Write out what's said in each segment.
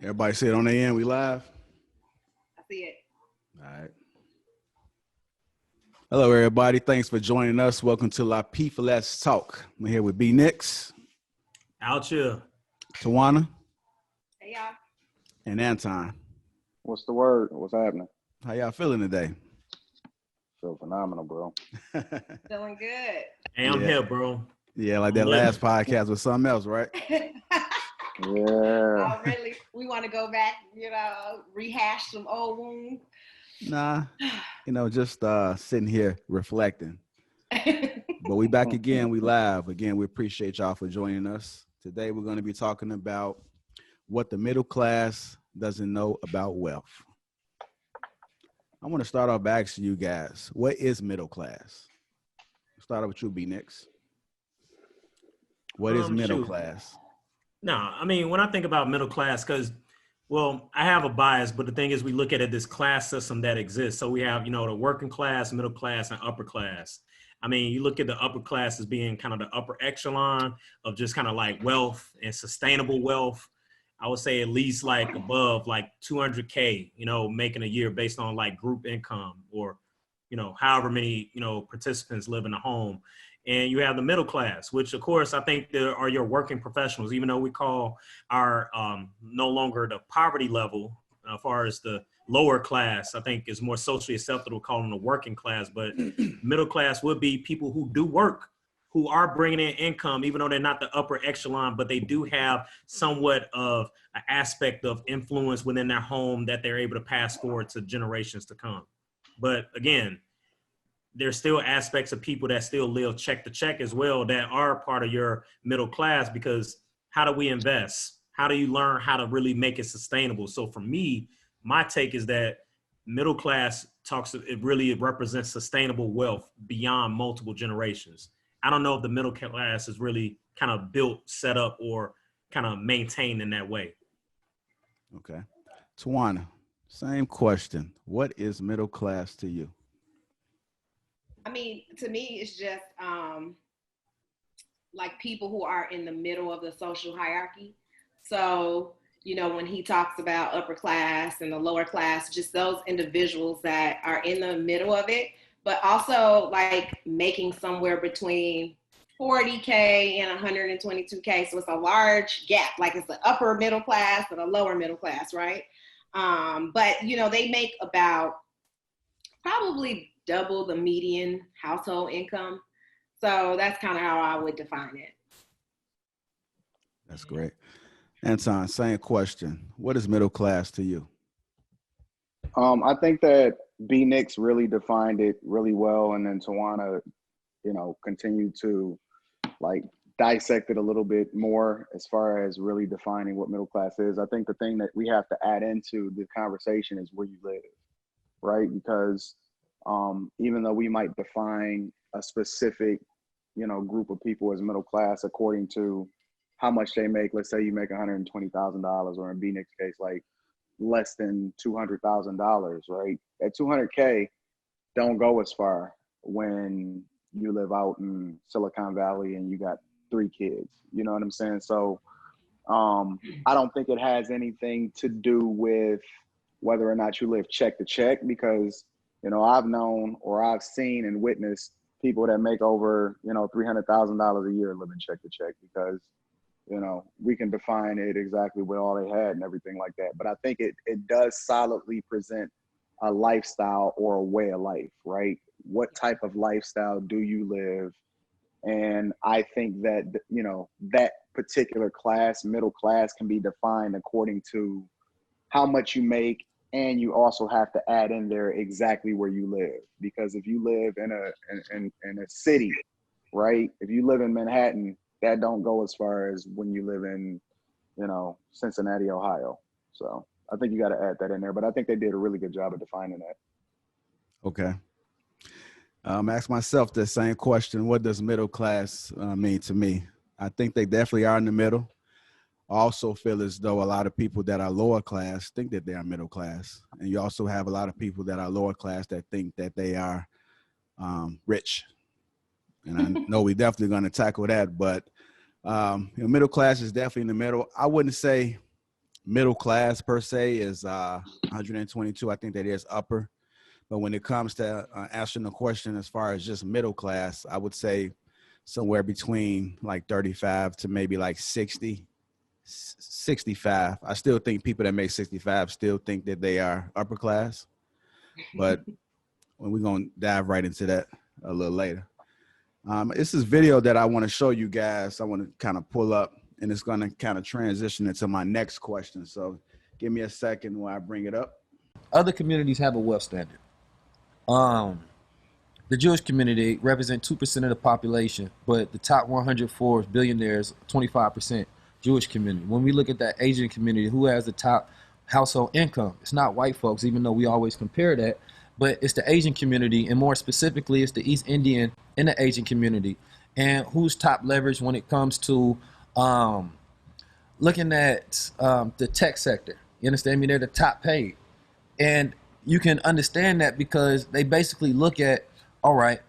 Everybody see it on their end. We live. I see it. All right. Hello, everybody. Thanks for joining us. Welcome to Lapeef. Let's talk. We're here with B. Nix, Out here. Tawana, Hey, y'all. and Anton. What's the word? What's happening? How y'all feeling today? Feel phenomenal, bro. Feeling good. Hey, I'm Yeah. here, bro. Yeah, like that last podcast was something else, right? Yeah. Really, we want to go back, rehash some old wounds. Nah, just sitting here reflecting. But we back again. We live. Again, we appreciate y'all for joining us. Today, we're going to be talking about what the middle class doesn't know about wealth. I want to start off by asking you guys, what is middle class? Start off with you, B. Nix. What is middle class? No, I mean, when I think about middle class, I have a bias, but the thing is we look at it, this class system that exists. So we have, the working class, middle class, and upper class. I mean, you look at the upper class as being kind of the upper echelon of just kind of like wealth and sustainable wealth. I would say at least like above like 200K, making a year based on like group income or, however many, participants live in a home. And you have the middle class, which of course I think there are your working professionals, even though we call our no longer the poverty level as far as the lower class, I think is more socially acceptable to call them the working class. But middle class would be people who do work, who are bringing in income, even though they're not the upper echelon, but they do have somewhat of an aspect of influence within their home that they're able to pass forward to generations to come. But again, there's still aspects of people that still live check to check as well that are part of your middle class, because how do we invest? How do you learn how to really make it sustainable? So for me, my take is that middle class it really represents sustainable wealth beyond multiple generations. I don't know if the middle class is really kind of built, set up, or kind of maintained in that way. Okay. Tawana, same question. What is middle class to you? I mean, to me, it's just like people who are in the middle of the social hierarchy. So, when he talks about upper class and the lower class, just those individuals that are in the middle of it, but also like making somewhere between 40K and 122K. So it's a large gap, like it's the upper middle class and a lower middle class, right? But, they make about probably double the median household income. So that's kind of how I would define it. That's great. Anton, same question. What is middle class to you? I think that B. Nix really defined it really well, and then Tawana, continued to like dissect it a little bit more as far as really defining what middle class is. I think the thing that we have to add into the conversation is where you live, right? Because even though we might define a specific, group of people as middle class according to how much they make, let's say you make $120,000, or in B. Nick's case, like less than $200,000, right? At 200K, don't go as far when you live out in Silicon Valley and you got 3 kids. You know what I'm saying? So I don't think it has anything to do with whether or not you live check to check, because I've known or I've seen and witnessed people that make over, $300,000 a year living check to check, because, we can define it exactly what all they had and everything like that. But I think it does solidly present a lifestyle or a way of life, right? What type of lifestyle do you live? And I think that, that particular class, middle class, can be defined according to how much you make. And you also have to add in there exactly where you live, because if you live in a city, right? If you live in Manhattan, that don't go as far as when you live in, Cincinnati, Ohio. So I think you got to add that in there. But I think they did a really good job of defining that. Okay. Ask myself the same question. What does middle class mean to me? I think they definitely are in the middle. I also feel as though a lot of people that are lower class think that they are middle class. And you also have a lot of people that are lower class that think that they are rich. And I know we're definitely going to tackle that. But middle class is definitely in the middle. I wouldn't say middle class per se is 122. I think that is upper. But when it comes to answering the question as far as just middle class, I would say somewhere between like 35 to maybe like 60, 65. I still think people that make 65 still think that they are upper class. But we're going to dive right into that a little later. This is video that I want to show you guys. I want to kind of pull up, and it's going to kind of transition into my next question. So give me a second while I bring it up. Other communities have a wealth standard. The Jewish community represent 2% of the population, but the top 100 Forbes billionaires, 25% Jewish community. When we look at that Asian community, who has the top household income? It's not white folks, even though we always compare that, but it's the Asian community, and more specifically, it's the East Indian and the Asian community. And who's top leverage when it comes to looking at the tech sector? You understand me? They're the top paid. And you can understand that because they basically look at, all right,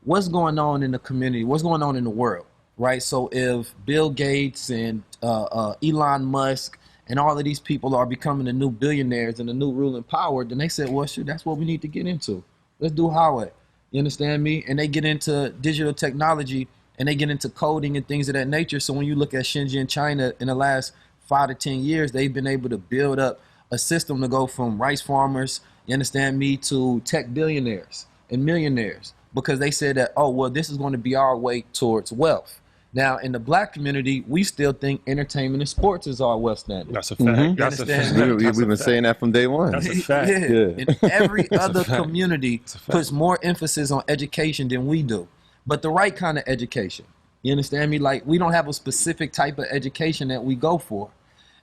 what's going on in the community? What's going on in the world, right? So if Bill Gates and Elon Musk and all of these people are becoming the new billionaires and the new ruling power, then they said, well, shoot, that's what we need to get into. Let's do Huawei. You understand me? And they get into digital technology and they get into coding and things of that nature. So when you look at Shenzhen, China, in the last 5 to 10 years, they've been able to build up a system to go from rice farmers, you understand me, to tech billionaires and millionaires, because they said that, oh, well, this is going to be our way towards wealth. Now, in the black community, we still think entertainment and sports is our wealth standard. That's a fact. Mm-hmm. That's a Understand? fact. We've been saying that from day one. That's a fact. Yeah. And every other fact. community puts more emphasis on education than we do, but the right kind of education. You understand me? Like, we don't have a specific type of education that we go for.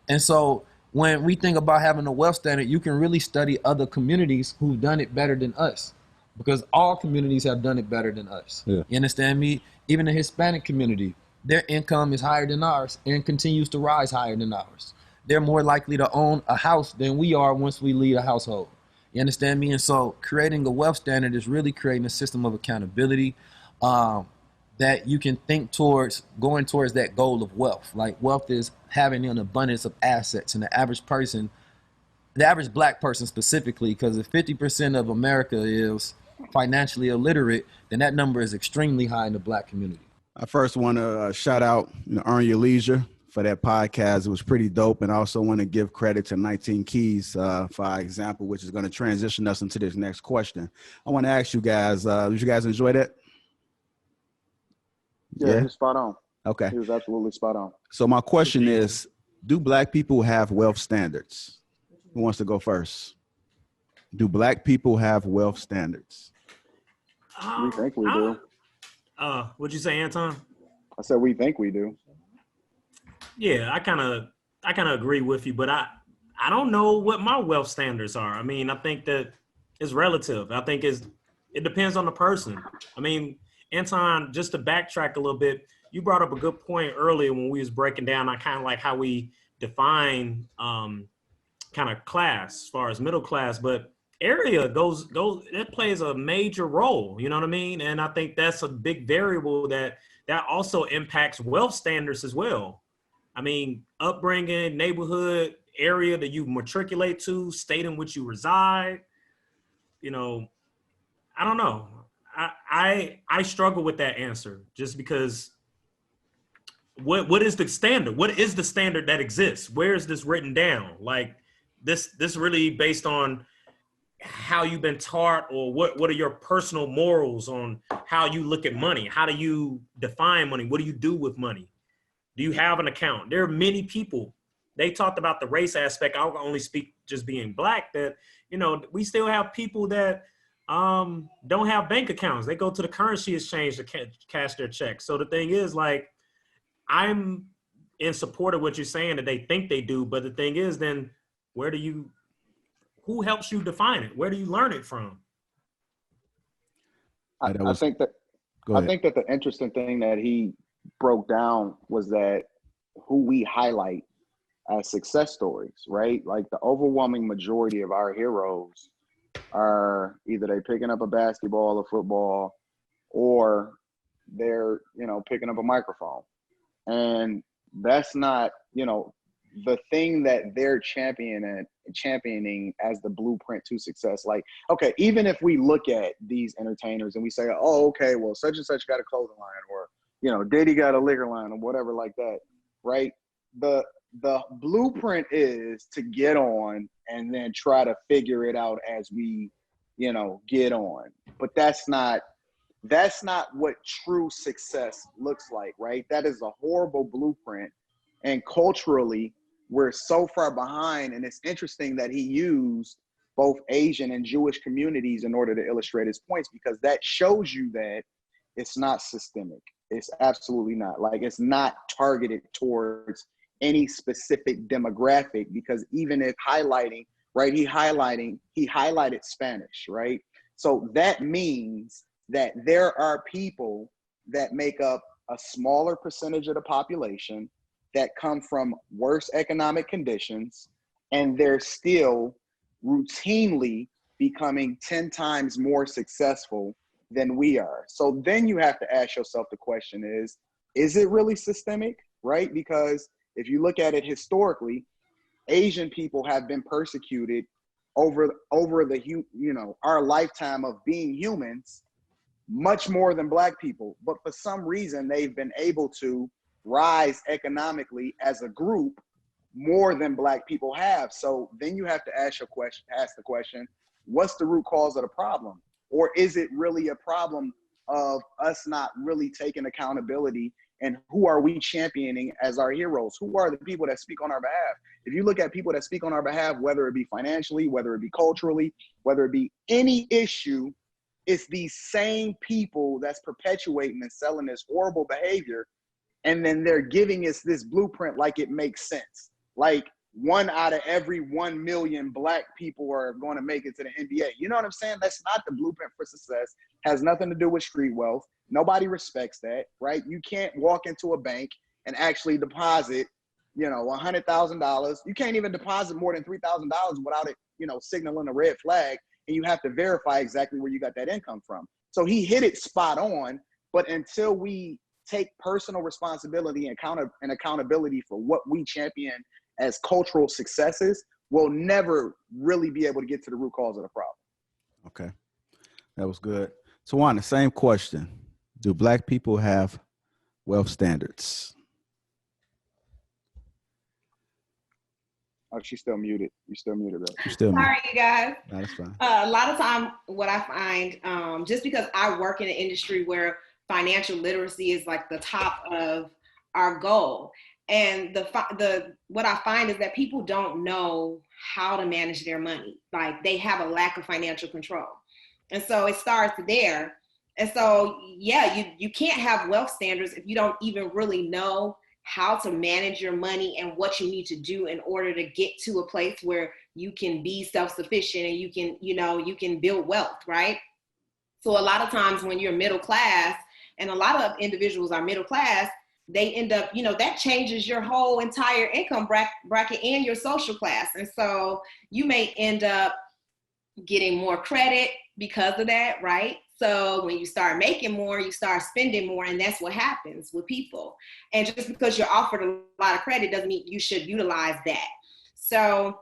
And so when we think about having a wealth standard, you can really study other communities who've done it better than us, because all communities have done it better than us. Yeah. You understand me? Even the Hispanic community, their income is higher than ours and continues to rise higher than ours. They're more likely to own a house than we are once we leave a household. You understand me? And so creating a wealth standard is really creating a system of accountability that you can think towards going towards that goal of wealth. Like, wealth is having an abundance of assets, and the average person, the average black person specifically, because if 50% of America is financially illiterate, then that number is extremely high in the black community. I first want to shout out, Earn Your Leisure for that podcast. It was pretty dope. And I also want to give credit to 19 Keys for our example, which is going to transition us into this next question. I want to ask you guys, did you guys enjoy that? Yeah, he's spot on. Okay. He was absolutely spot on. So my question is, do black people have wealth standards? Who wants to go first? Do black people have wealth standards? We think we do. What'd you say, Anton? I said we think we do. Yeah, I kind of agree with you, but I don't know what my wealth standards are. I mean, I think that it's relative. I think it depends on the person. I mean, Anton, just to backtrack a little bit, you brought up a good point earlier when we was breaking down on kind of like how we define kind of class as far as middle class, but area goes it plays a major role, you know what I mean? And I think that's a big variable that also impacts wealth standards as well. I mean, upbringing, neighborhood, area that you matriculate to, state in which you reside, I don't know. I struggle with that answer just because what is the standard? What is the standard that exists? Where is this written down? Like this really based on how you've been taught, or what are your personal morals on how you look at money? How do you define money? What do you do with money? Do you have an account? There are many people, they talked about the race aspect. I'll only speak just being black, that, we still have people that don't have bank accounts. They go to the currency exchange to cash their checks. So the thing is, like, I'm in support of what you're saying that they think they do, but the thing is, then who helps you define it? Where do you learn it from? I think that the interesting thing that he broke down was that who we highlight as success stories, right? Like, the overwhelming majority of our heroes are either they picking up a basketball or football, or they're, picking up a microphone. And that's not, the thing that they're championing as the blueprint to success. Like, okay, even if we look at these entertainers and we say, oh, okay, well, such and such got a clothing line, or, you know, Diddy got a liquor line, or whatever like that, right? The blueprint is to get on and then try to figure it out as we, you know, get on. But that's not what true success looks like, right? That is a horrible blueprint. And culturally, we're so far behind. And it's interesting that he used both Asian and Jewish communities in order to illustrate his points, because that shows you that it's not systemic. It's absolutely not. Like, it's not targeted towards any specific demographic, because even if highlighting, right, he highlighted Spanish, right? So that means that there are people that make up a smaller percentage of the population that come from worse economic conditions, and they're still routinely becoming 10 times more successful than we are. So then you have to ask yourself the question is it really systemic, right? Because if you look at it historically, Asian people have been persecuted over the, you know, our lifetime of being humans much more than Black people. But for some reason, they've been able to rise economically as a group more than Black people have. So then you have to ask the question, what's the root cause of the problem? Or is it really a problem of us not really taking accountability? And who are we championing as our heroes? Who are the people that speak on our behalf? If you look at people that speak on our behalf, whether it be financially, whether it be culturally, whether it be any issue, it's these same people that's perpetuating and selling this horrible behavior. And then they're giving us this blueprint like it makes sense. Like 1 out of every 1 million Black people are going to make it to the NBA. You know what I'm saying? That's not the blueprint for success. Has nothing to do with street wealth. Nobody respects that, right? You can't walk into a bank and actually deposit, you know, $100,000. You can't even deposit more than $3,000 without it, you know, signaling a red flag. And you have to verify exactly where you got that income from. So he hit it spot on. But until we take personal responsibility and accountability for what we champion as cultural successes, we'll never really be able to get to the root cause of the problem. Okay, that was good. Tawana, same question. Do Black people have wealth standards? Oh, she's still muted. You're still muted, bro. You're still Sorry, you guys. No, that's fine. A lot of time, what I find, just because I work in an industry where financial literacy is like the top of our goal, and what I find is that people don't know how to manage their money. Like, they have a lack of financial control, and so it starts there. And so, yeah, you can't have wealth standards if you don't even really know how to manage your money and what you need to do in order to get to a place where you can be self-sufficient and you can build wealth, right? So a lot of times when you're middle class, and a lot of individuals are middle class, they end up, that changes your whole entire income bracket and your social class. And so you may end up getting more credit because of that, right? So when you start making more, you start spending more, and that's what happens with people. And just because you're offered a lot of credit doesn't mean you should utilize that. So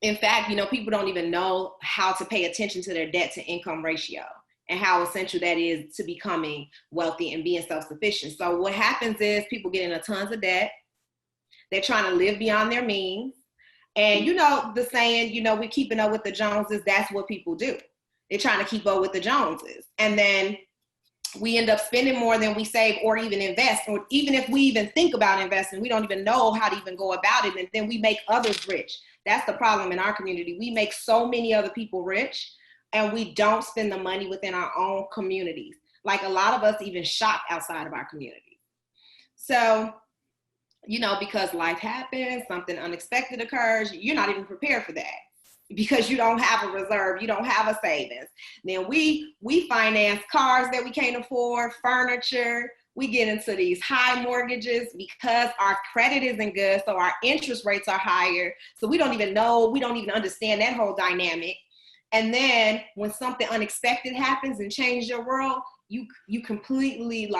in fact, people don't even know how to pay attention to their debt to income ratio and how essential that is to becoming wealthy and being self-sufficient. So what happens is people get into tons of debt. They're trying to live beyond their means. And the saying, we're keeping up with the Joneses, that's what people do. They're trying to keep up with the Joneses. And then we end up spending more than we save or even invest. Or even if we even think about investing, we don't even know how to even go about it. And then we make others rich. That's the problem in our community. We make so many other people rich, and we don't spend the money within our own communities. Like, a lot of us even shop outside of our community. So, because life happens, something unexpected occurs, you're not even prepared for that because you don't have a reserve, you don't have a savings. Then we finance cars that we can't afford, furniture. We get into these high mortgages because our credit isn't good, so our interest rates are higher. So we don't even understand that whole dynamic. And then when something unexpected happens and changes your world, you completely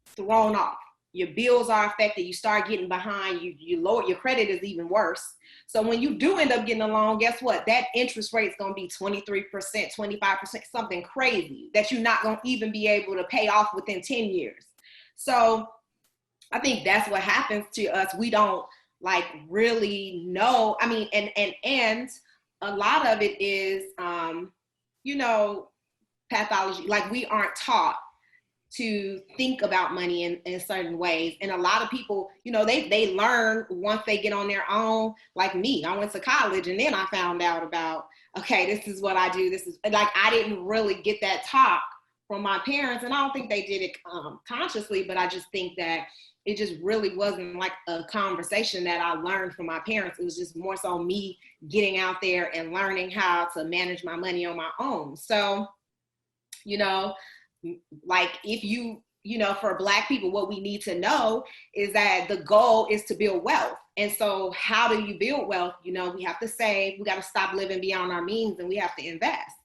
thrown off. your bills are affected, you start getting behind, you lower, your credit is even worse. So when you do end up getting a loan, guess what? That interest rate is going to be 23%, 25%, something crazy that you're not going to even be able to pay off within 10 years. So I think that's what happens to us. We don't like really know. I mean, and a lot of it is, you know, pathology. Like we aren't taught to think about money in certain ways. And a lot of people, you know, they learn once they get on their own. Like me, I went to college and then I found out about, okay, this is what I do. This is like, I didn't really get that talk from my parents. And I don't think they did it consciously, but I just think that it just really wasn't like a conversation that I learned from my parents. It was just more so me getting out there and learning how to manage my money on my own. So, you know, like if you know, for Black people, what we need to know is that the goal is to build wealth. And so how do you build wealth? You know, we have to save, we got to stop living beyond our means, and we have to invest.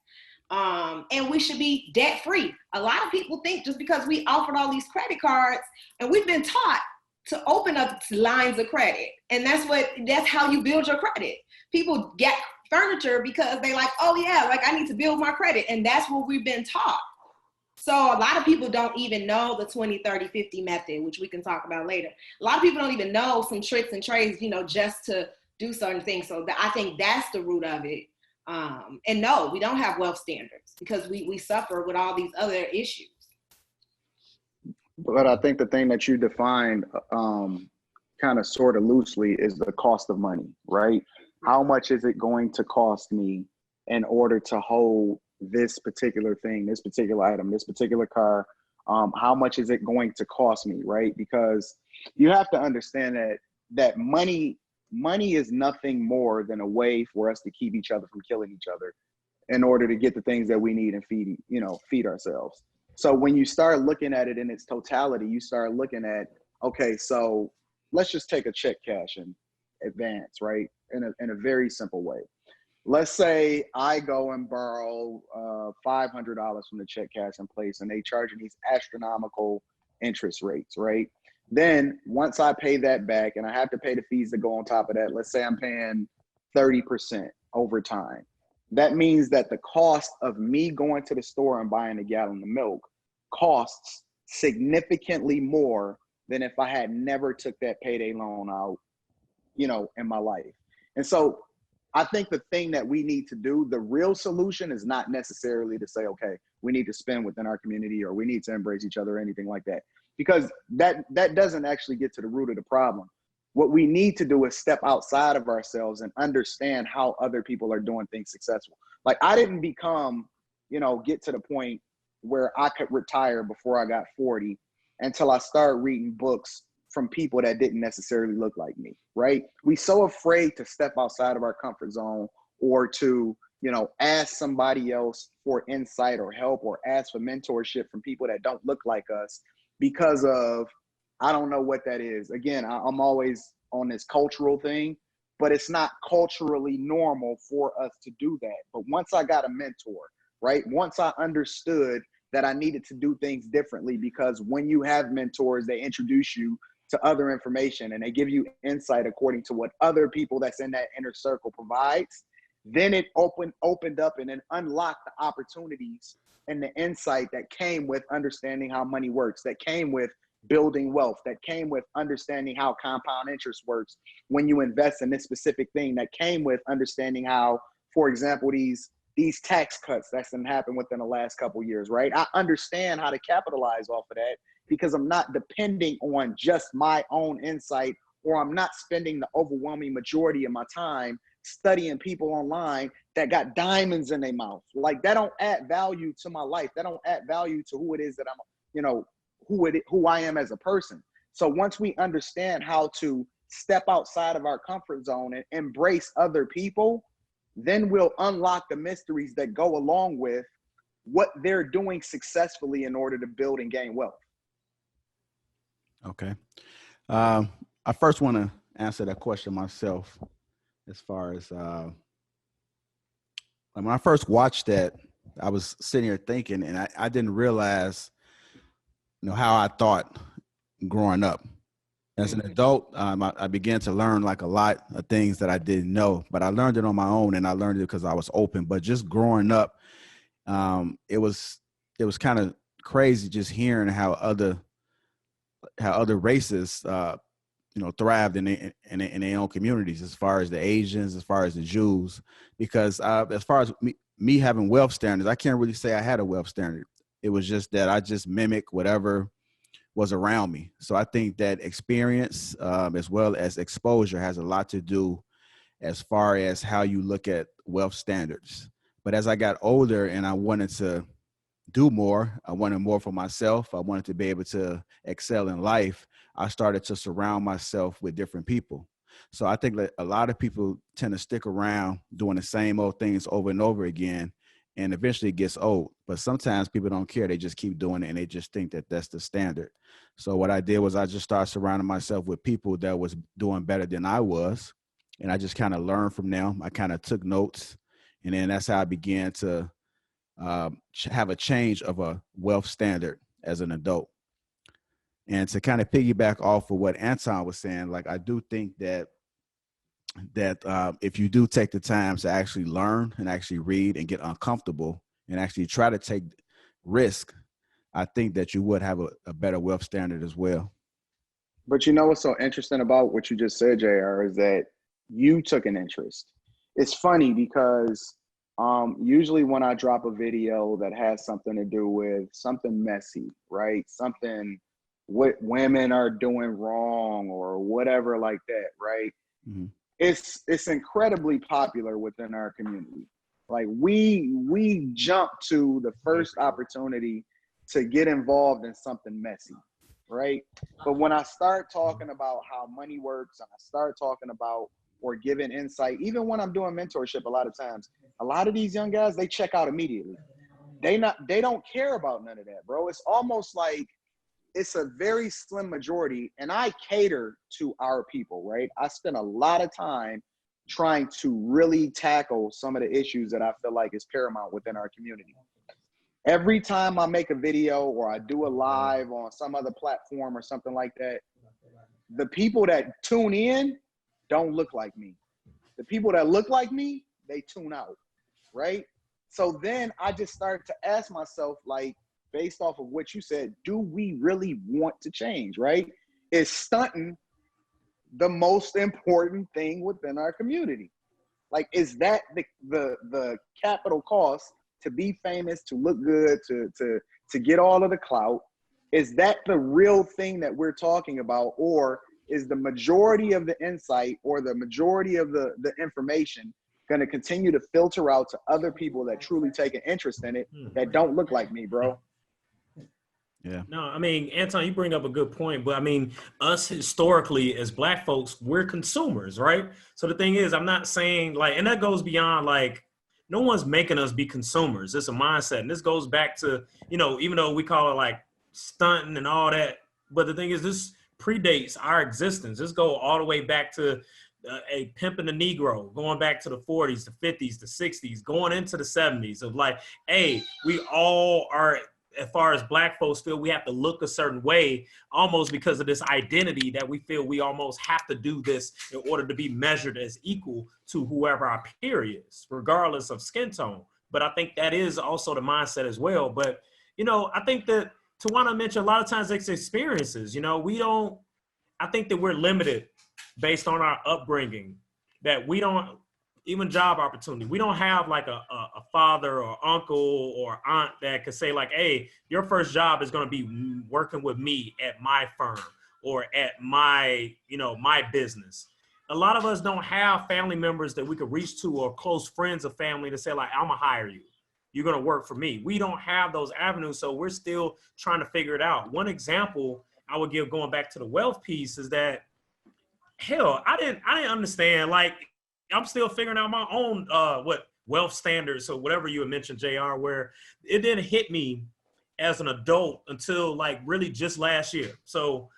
And we should be debt free. A lot of people think just because we offered all these credit cards, and we've been taught to open up lines of credit. And that's how you build your credit. People get furniture because they like, oh yeah, like I need to build my credit. And that's what we've been taught. So a lot of people don't even know the 20, 30, 50 method, which we can talk about later. A lot of people don't even know some tricks and trades, you know, just to do certain things. So I think that's the root of it. And no, we don't have wealth standards because we suffer with all these other issues. But I think the thing that you defined kind of sort of loosely is the cost of money, right? How much is it going to cost me in order to hold this particular thing, this particular item, this particular car? How much is it going to cost me, right? Because you have to understand that money is nothing more than a way for us to keep each other from killing each other in order to get the things that we need and feed ourselves. So when you start looking at it in its totality, you start looking at, okay, so let's just take a check cash and advance, right? In a very simple way. Let's say I go and borrow $500 from the check cash in place, and they charge me these astronomical interest rates, right? Then once I pay that back and I have to pay the fees that go on top of that, let's say I'm paying 30% over time. That means that the cost of me going to the store and buying a gallon of milk costs significantly more than if I had never took that payday loan out, you know, in my life. And so I think the thing that we need to do, the real solution is not necessarily to say, okay, we need to spend within our community or we need to embrace each other or anything like that, because that doesn't actually get to the root of the problem. What we need to do is step outside of ourselves and understand how other people are doing things successful. Like I didn't get to the point where I could retire before I got 40 until I started reading books from people that didn't necessarily look like me, right? We so afraid to step outside of our comfort zone or to, you know, ask somebody else for insight or help or ask for mentorship from people that don't look like us because of, I don't know what that is. Again, I'm always on this cultural thing, but it's not culturally normal for us to do that. But once I got a mentor, right? Once I understood that I needed to do things differently, because when you have mentors, they introduce you to other information and they give you insight according to what other people that's in that inner circle provides, then it opened up and then unlocked the opportunities and the insight that came with understanding how money works, that came with building wealth, that came with understanding how compound interest works when you invest in this specific thing, that came with understanding how, for example, these tax cuts that's been happening within the last couple of years, right? I understand how to capitalize off of that because I'm not depending on just my own insight, or I'm not spending the overwhelming majority of my time studying people online that got diamonds in their mouth. Like that don't add value to my life. That don't add value to who it is that I'm, you know, who I am as a person. So once we understand how to step outside of our comfort zone and embrace other people, then we'll unlock the mysteries that go along with what they're doing successfully in order to build and gain wealth. Okay. I first want to answer that question myself as far as when I first watched that, I was sitting here thinking, and I didn't realize, you know, how I thought, growing up. As an adult, I began to learn like a lot of things that I didn't know, but I learned it on my own, and I learned it because I was open. But just growing up, it was kind of crazy just hearing how other races, thrived in their own communities, as far as the Asians, as far as the Jews, because as far as me having wealth standards, I can't really say I had a wealth standard. It was just that I just mimic whatever was around me. So I think that experience, as well as exposure, has a lot to do as far as how you look at wealth standards. But as I got older and I wanted to do more, I wanted more for myself, I wanted to be able to excel in life, I started to surround myself with different people. So I think that a lot of people tend to stick around doing the same old things over and over again, and eventually it gets old. But sometimes people don't care. They just keep doing it, and they just think that that's the standard. So what I did was I just started surrounding myself with people that was doing better than I was, and I just kind of learned from them. I kind of took notes, and then that's how I began to have a change of a wealth standard as an adult. And to kind of piggyback off of what Anton was saying, like I do think that if you do take the time to actually learn and actually read and get uncomfortable and actually try to take risk, I think that you would have a better wealth standard as well. But you know what's so interesting about what you just said, JR, is that you took an interest. It's funny because usually when I drop a video that has something to do with something messy, right? Something what women are doing wrong or whatever like that, right? Mm-hmm. It's incredibly popular within our community. Like we jump to the first opportunity to get involved in something messy, right? But when I start talking about how money works and I start talking about or giving insight, even when I'm doing mentorship, a lot of times, a lot of these young guys, they check out immediately. They don't care about none of that, bro. It's almost like it's a very slim majority, and I cater to our people, right? I spend a lot of time trying to really tackle some of the issues that I feel like is paramount within our community. Every time I make a video or I do a live on some other platform or something like that, the people that tune in don't look like me. The people that look like me, they tune out, right? So then I just started to ask myself, like, based off of what you said, do we really want to change, right? Is stunting the most important thing within our community? Like, is that the capital cost to be famous, to look good, to get all of the clout? Is that the real thing that we're talking about? Or is the majority of the insight or the majority of the information going to continue to filter out to other people that truly take an interest in it that don't look like me, bro? Yeah. No, I mean, Anton, you bring up a good point, but I mean, us historically as Black folks, we're consumers, right? So the thing is, I'm not saying like, and that goes beyond like, no one's making us be consumers. It's a mindset. And this goes back to, even though we call it like stunting and all that, but the thing is, this predates our existence. This go all the way back to a pimping the Negro, going back to the 40s, the 50s, the 60s, going into the 70s of like, hey, we all are, as far as Black folks feel, we have to look a certain way almost because of this identity that we feel we almost have to do this in order to be measured as equal to whoever our peer is, regardless of skin tone. But I think that is also the mindset as well. But, I think that Tawana mentioned a lot of times it's experiences. I think that we're limited based on our upbringing, that we don't, even job opportunity. We don't have like a father or uncle or aunt that could say like, hey, your first job is going to be working with me at my firm or at my, my business. A lot of us don't have family members that we could reach to or close friends of family to say like, I'm going to hire you. You're going to work for me. We don't have those avenues. So we're still trying to figure it out. One example I would give going back to the wealth piece is that, hell, I didn't understand, like, I'm still figuring out my own what wealth standards or whatever you had mentioned, JR, where it didn't hit me as an adult until like really just last year. So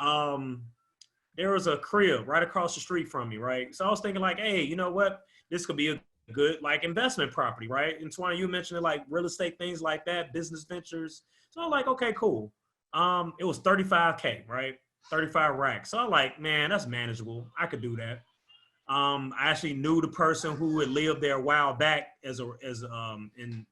there was a crib right across the street from me, right? So I was thinking like, hey, you know what? This could be a good like investment property, right? And Twana, you mentioned it, like real estate, things like that, business ventures. So I'm like, okay, cool. It was 35K, right? 35 racks. So I'm like, man, that's manageable. I could do that. I actually knew the person who had lived there a while back and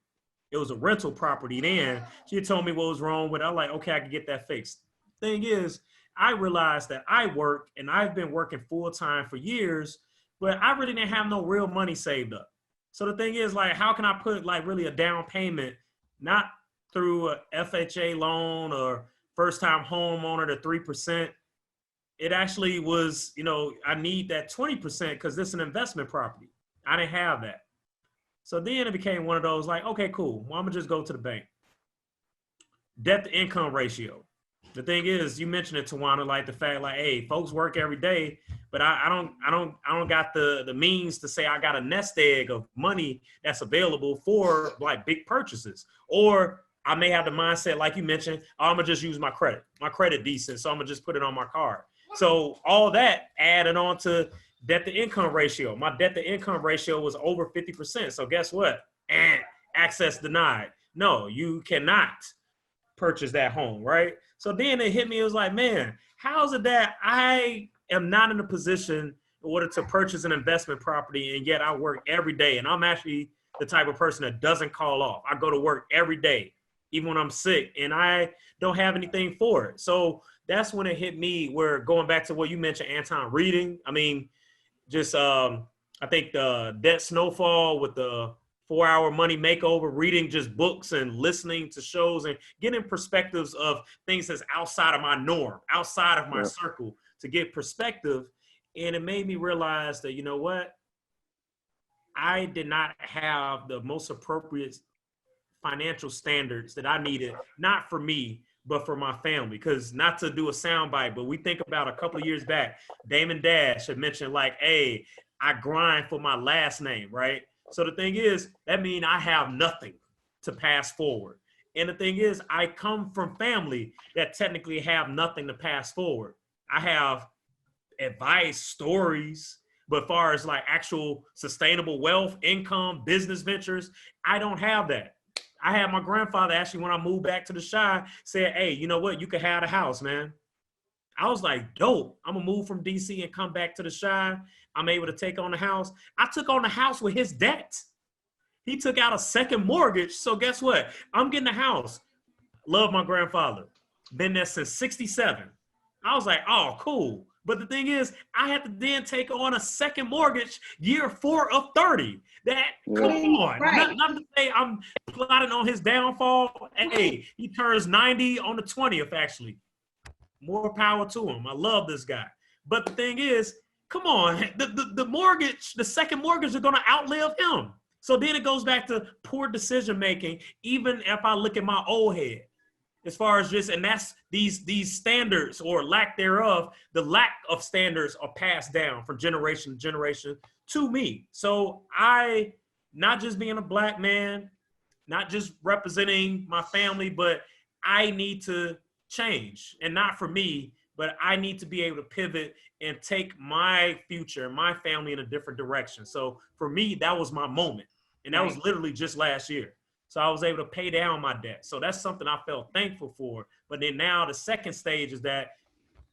it was a rental property then. She had told me what was wrong with it. I'm like, okay, I can get that fixed. Thing is, I realized that I work and I've been working full time for years, but I really didn't have no real money saved up. So the thing is, like, how can I put like really a down payment, not through a FHA loan or first time homeowner to 3%? It actually was, I need that 20% because this is an investment property. I didn't have that. So then it became one of those like, okay, cool. Well, I'm gonna just go to the bank. Debt to income ratio. The thing is, you mentioned it, Tawana, like the fact, like, hey, folks work every day, but I don't got the means to say I got a nest egg of money that's available for like big purchases. Or I may have the mindset, like you mentioned, oh, I'm gonna just use my credit. My credit decent, so I'm gonna just put it on my card. So all that added on to debt to income ratio. My debt to income ratio was over 50%. So guess what? Access denied. No, you cannot purchase that home, right? So then it hit me. It was like, man, how is it that I am not in a position in order to purchase an investment property, and yet I work every day? And I'm actually the type of person that doesn't call off. I go to work every day, even when I'm sick, and I don't have anything for it. So that's when it hit me, where going back to what you mentioned, Anton, reading. I mean, just I think the Debt Snowfall with the 4-Hour Money Makeover, reading just books and listening to shows and getting perspectives of things that's outside of my norm, outside of my circle, to get perspective. And it made me realize that, you know what? I did not have the most appropriate financial standards that I needed, not for me, but for my family. Because not to do a soundbite, but we think about a couple of years back, Damon Dash had mentioned like, hey, I grind for my last name, right? So the thing is, that means I have nothing to pass forward. And the thing is, I come from family that technically have nothing to pass forward. I have advice, stories, but as far as like actual sustainable wealth, income, business ventures, I don't have that. I had my grandfather actually, when I moved back to the Chi, said, hey, you know what? You can have the house, man. I was like, dope. I'm gonna move from DC and come back to the Chi. I'm able to take on the house. I took on the house with his debt. He took out a second mortgage. So guess what? I'm getting the house. Love my grandfather. Been there since 67. I was like, oh, cool. But the thing is, I had to then take on a second mortgage year 4 of 30. Come on. Right. Not to say I'm plotting on his downfall. Hey, he turns 90 on the 20th, actually. More power to him. I love this guy. But the thing is, come on, the mortgage, the second mortgage is going to outlive him. So then it goes back to poor decision making, even if I look at my old head. As far as just, and that's these standards or lack thereof, the lack of standards are passed down from generation to generation to me. So I, not just being a Black man, not just representing my family, but I need to change, and not for me, but I need to be able to pivot and take my future, my family in a different direction. So for me, that was my moment. And that was literally just last year. So I was able to pay down my debt. So that's something I felt thankful for. But then now the second stage is that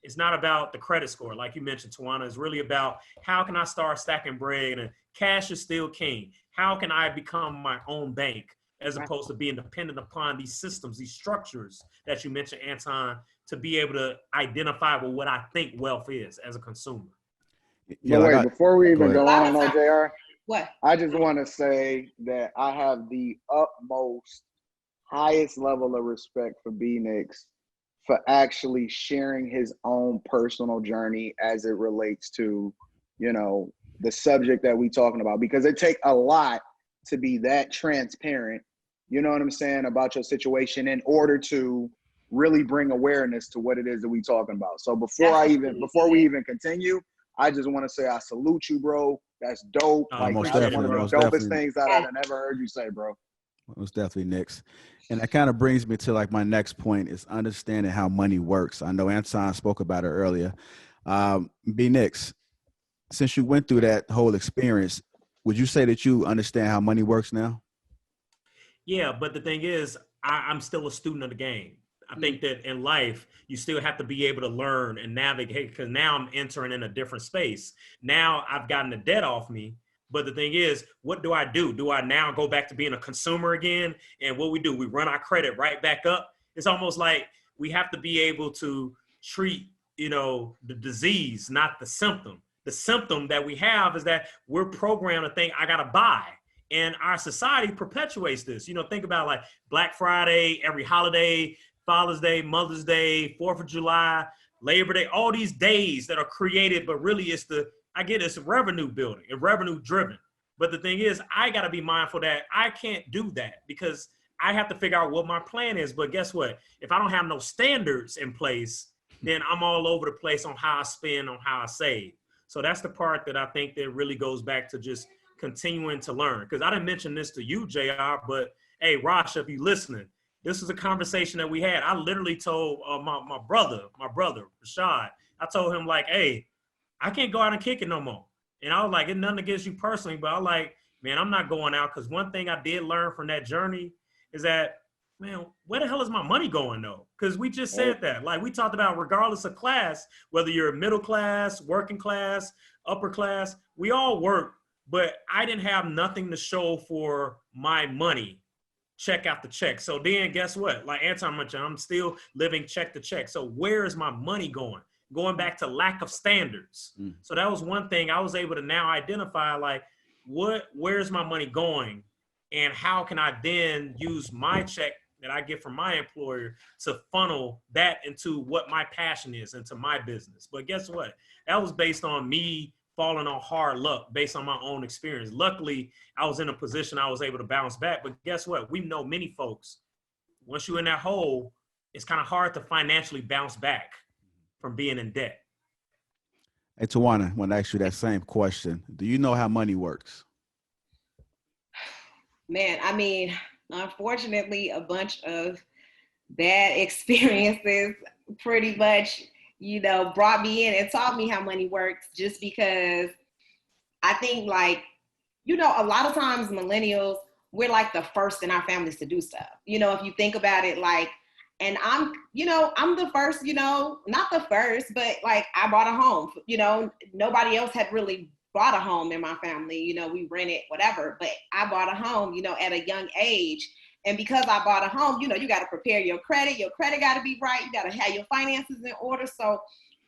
it's not about the credit score. Like you mentioned, Tawana, it's really about how can I start stacking bread, and cash is still king. How can I become my own bank as opposed to being dependent upon these systems, these structures that you mentioned, Anton, to be able to identify what I think wealth is as a consumer. Yeah, before we even go on, JR, what? I just want to say that I have the utmost, highest level of respect for B-Nix for actually sharing his own personal journey as it relates to, the subject that we talking about, because it takes a lot to be that transparent, you know what I'm saying, about your situation in order to really bring awareness to what it is that we talking about. So before we even continue, I just want to say I salute you, bro. That's dope. Like, that's one of the dopest things that I've ever heard you say, bro. Most definitely, Nix. And that kind of brings me to like my next point is understanding how money works. I know Anton spoke about it earlier. B-Nix, since you went through that whole experience, would you say that you understand how money works now? Yeah, but the thing is, I'm still a student of the game. I think that in life, you still have to be able to learn and navigate, because now I'm entering in a different space. Now I've gotten the debt off me. But the thing is, what do I do? Do I now go back to being a consumer again? And what we do, we run our credit right back up. It's almost like we have to be able to treat, the disease, not the symptom. The symptom that we have is that we're programmed to think I got to buy. And our society perpetuates this. Think about like Black Friday, every holiday, Father's Day, Mother's Day, 4th of July, Labor Day, all these days that are created, but really it's revenue building and revenue driven. But the thing is, I got to be mindful that I can't do that, because I have to figure out what my plan is. But guess what? If I don't have no standards in place, then I'm all over the place on how I spend, on how I save. So that's the part that I think that really goes back to just continuing to learn. Because I didn't mention this to you, JR, but hey, Rosh, if you listening, this is a conversation that we had. I literally told my brother, Rashad, I told him like, hey, I can't go out and kick it no more. And I was like, it's nothing against you personally, but I was like, man, I'm not going out. Because one thing I did learn from that journey is that, man, where the hell is my money going though? Because we just said that. Like we talked about, regardless of class, whether you're middle class, working class, upper class, we all work, but I didn't have nothing to show for my money, check after check. So then guess what? Like Anton mentioned, I'm still living check to check. So where is my money going? Going back to lack of standards. So that was one thing I was able to now identify, like, where's my money going? And how can I then use my check that I get from my employer to funnel that into what my passion is, into my business? But guess what? That was based on me falling on hard luck, based on my own experience. Luckily, I was in a position I was able to bounce back. But guess what? We know many folks, once you're in that hole, it's kind of hard to financially bounce back from being in debt. Hey, Tawana, I want to ask you that same question. Do you know how money works? Man, I mean, unfortunately, a bunch of bad experiences pretty much, brought me in and taught me how money works, just because I think, like, a lot of times millennials, we're like the first in our families to do stuff. If you think about it, like, and I'm the first, not the first, but like I bought a home, nobody else had really bought a home in my family. We rented, whatever, but I bought a home, at a young age. And because I bought a home, you got to prepare your credit got to be right. You got to have your finances in order. So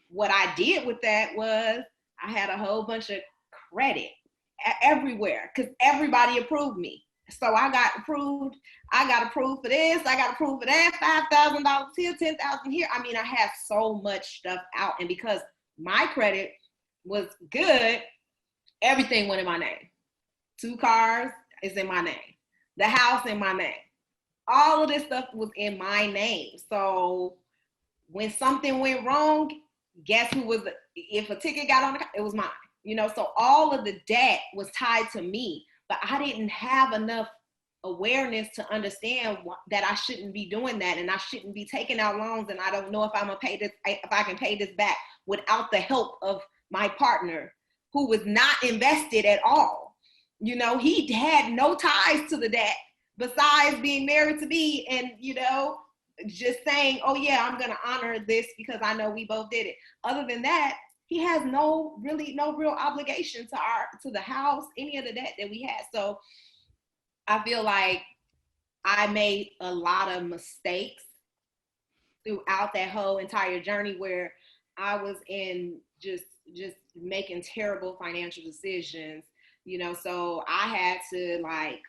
what I did with that was I had a whole bunch of credit everywhere because everybody approved me. So I got approved. I got approved for this. I got approved for that. $5,000 here, $10,000 here. I mean, I had so much stuff out. And because my credit was good, everything went in my name. 2 cars is in my name. The house in my name. All of this stuff was in my name. So when something went wrong, guess who was, if a ticket got on the car, it was mine. So all of the debt was tied to me, but I didn't have enough awareness to understand that I shouldn't be doing that, and I shouldn't be taking out loans, and I don't know if I'm gonna pay this, if I can pay this back without the help of my partner, who was not invested at all. He had no ties to the debt besides being married to me and, just saying, oh yeah, I'm gonna honor this because I know we both did it. Other than that, he has no real obligation to the house, any of the debt that we had. So I feel like I made a lot of mistakes throughout that whole entire journey where I was in just making terrible financial decisions, so I had to like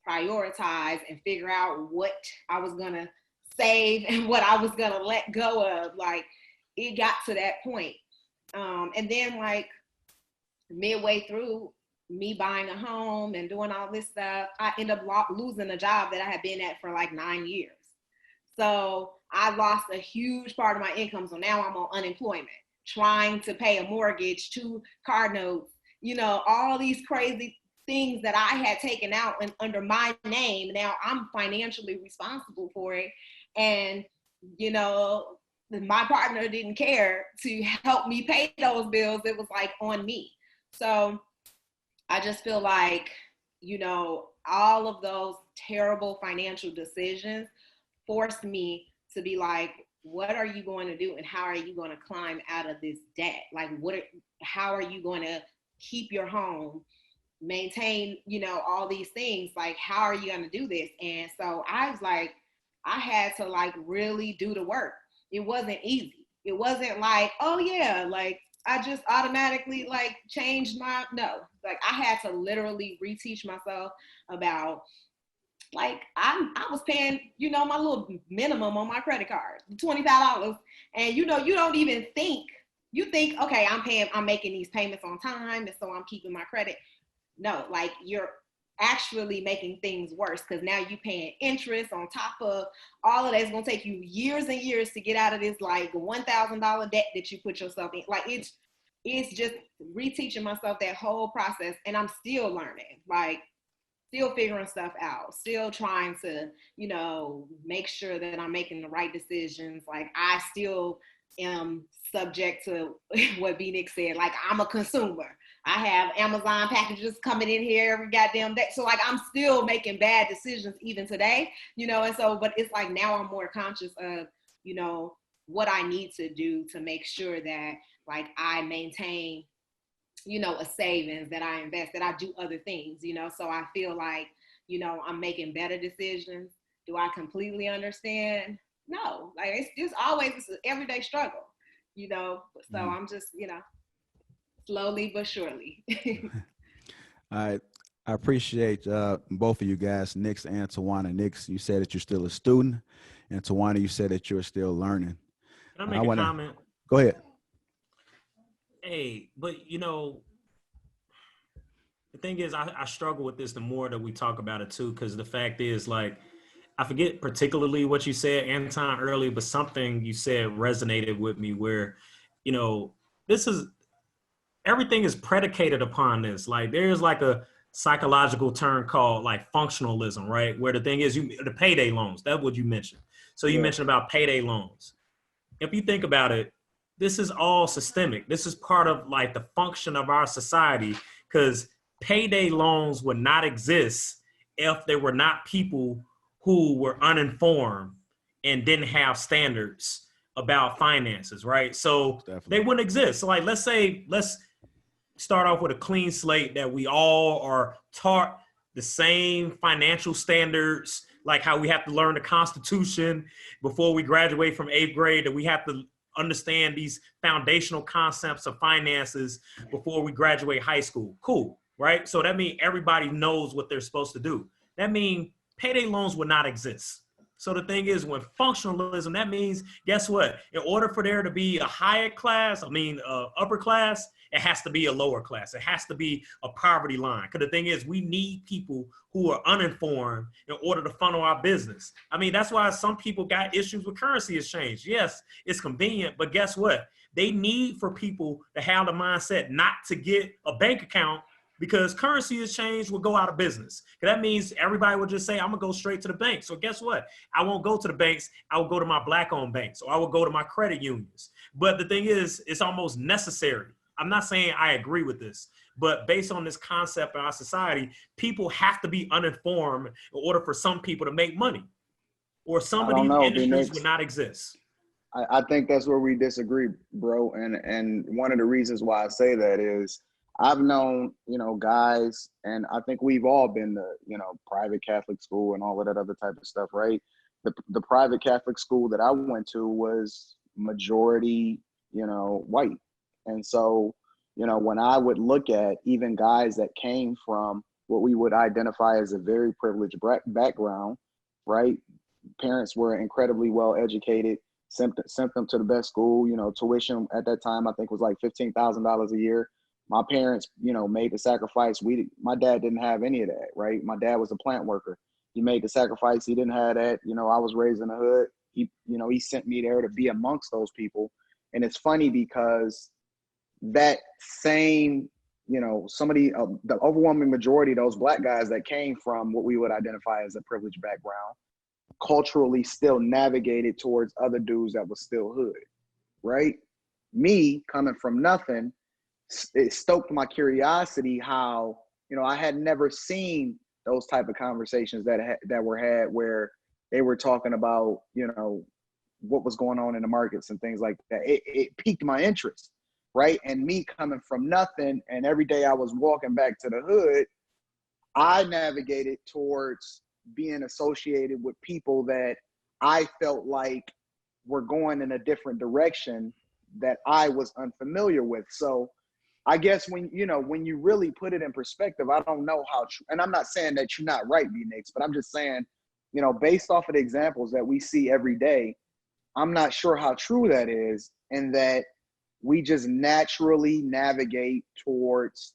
prioritize and figure out what I was gonna save and what I was gonna let go of. Like, it got to that point. And then like midway through me buying a home and doing all this stuff, I ended up losing a job that I had been at for like 9 years. So I lost a huge part of my income. So now I'm on unemployment, trying to pay a mortgage, 2 car notes, all these crazy things that I had taken out under my name. Now I'm financially responsible for it. And, my partner didn't care to help me pay those bills. It was like on me. So I just feel like, all of those terrible financial decisions forced me to be like, what are you going to do and how are you going to climb out of this debt? Like, how are you going to keep your home, maintain, you know, all these things? Like, how are you going to do this? And so I was like, I had to like really do the work. It wasn't easy. It wasn't like, oh yeah, like I just automatically like changed no, like I had to literally reteach myself about, like I was paying, you know, my little minimum on my credit card, $25. And you know, you don't even think, you think, okay, I'm making these payments on time and so I'm keeping my credit. No, like you're actually making things worse because now you're paying interest on top of all of that. It's gonna take you years and years to get out of this like $1,000 debt that you put yourself in. Like it's just reteaching myself that whole process, and I'm still learning, like still figuring stuff out, still trying to, you know, make sure that I'm making the right decisions. Like I still am subject to what B-Nick said, like I'm a consumer. I have Amazon packages coming in here every goddamn day. So like I'm still making bad decisions even today, you know, and so, but it's like now I'm more conscious of, you know, what I need to do to make sure that like I maintain, you know, a savings, that I invest, that I do other things, you know. So I feel like, you know, I'm making better decisions. Do I completely understand? No, like it's just always an everyday struggle, you know. So I'm just, you know, slowly but surely. I appreciate both of you guys, Nix and Tawana. Nix, you said that you're still a student, and Tawana, you said that you're still learning. Can I make a comment? Go ahead. Hey, but you know, the thing is, I struggle with this the more that we talk about it too, because the fact is, like, I forget particularly what you said, Anton, earlier, but something you said resonated with me where, you know, everything is predicated upon this. Like there's like a psychological term called like functionalism, right? Where the thing is the payday loans, that's what you mentioned. So you mentioned about payday loans. If you think about it, this is all systemic. This is part of like the function of our society, because payday loans would not exist if there were not people who were uninformed and didn't have standards about finances, right? So they wouldn't exist. So like, let's start off with a clean slate that we all are taught the same financial standards, like how we have to learn the Constitution before we graduate from 8th grade, that we have to understand these foundational concepts of finances before we graduate high school. Cool, right? So that means everybody knows what they're supposed to do. That means payday loans would not exist. So the thing is, when functionalism, that means, guess what? In order for there to be a higher class, upper class, it has to be a lower class. It has to be a poverty line. Because the thing is, we need people who are uninformed in order to funnel our business. I mean, that's why some people got issues with currency exchange. Yes, it's convenient, but guess what? They need for people to have the mindset not to get a bank account, because currency exchange will go out of business. That means everybody will just say, I'm gonna go straight to the bank. So guess what? I won't go to the banks. I will go to my Black-owned banks, or I will go to my credit unions. But the thing is, it's almost necessary. I'm not saying I agree with this, but based on this concept in our society, people have to be uninformed in order for some people to make money, or some of these industries would not exist. I think that's where we disagree, bro. And one of the reasons why I say that is I've known, you know, guys, and I think we've all been to, you know, private Catholic school and all of that other type of stuff, right? The private Catholic school that I went to was majority, you know, white. And so, you know, when I would look at even guys that came from what we would identify as a very privileged background, right? Parents were incredibly well educated, sent them to the best school. You know, tuition at that time I think was like $15,000 a year. My parents, you know, made the sacrifice. My dad didn't have any of that, right? My dad was a plant worker. He made the sacrifice. He didn't have that. You know, I was raised in the hood. He sent me there to be amongst those people. And it's funny because that same, you know, the overwhelming majority of those Black guys that came from what we would identify as a privileged background culturally still navigated towards other dudes that was still hood, right? Me coming from nothing, it stoked my curiosity how, you know, I had never seen those type of conversations that were had where they were talking about, you know, what was going on in the markets and things like that. It piqued my interest, right? And me coming from nothing, and every day I was walking back to the hood, I navigated towards being associated with people that I felt like were going in a different direction that I was unfamiliar with. So I guess when you really put it in perspective, I don't know how true, and I'm not saying that you're not right, B-Nix, but I'm just saying, based off of the examples that we see every day, I'm not sure how true that is, and that we just naturally navigate towards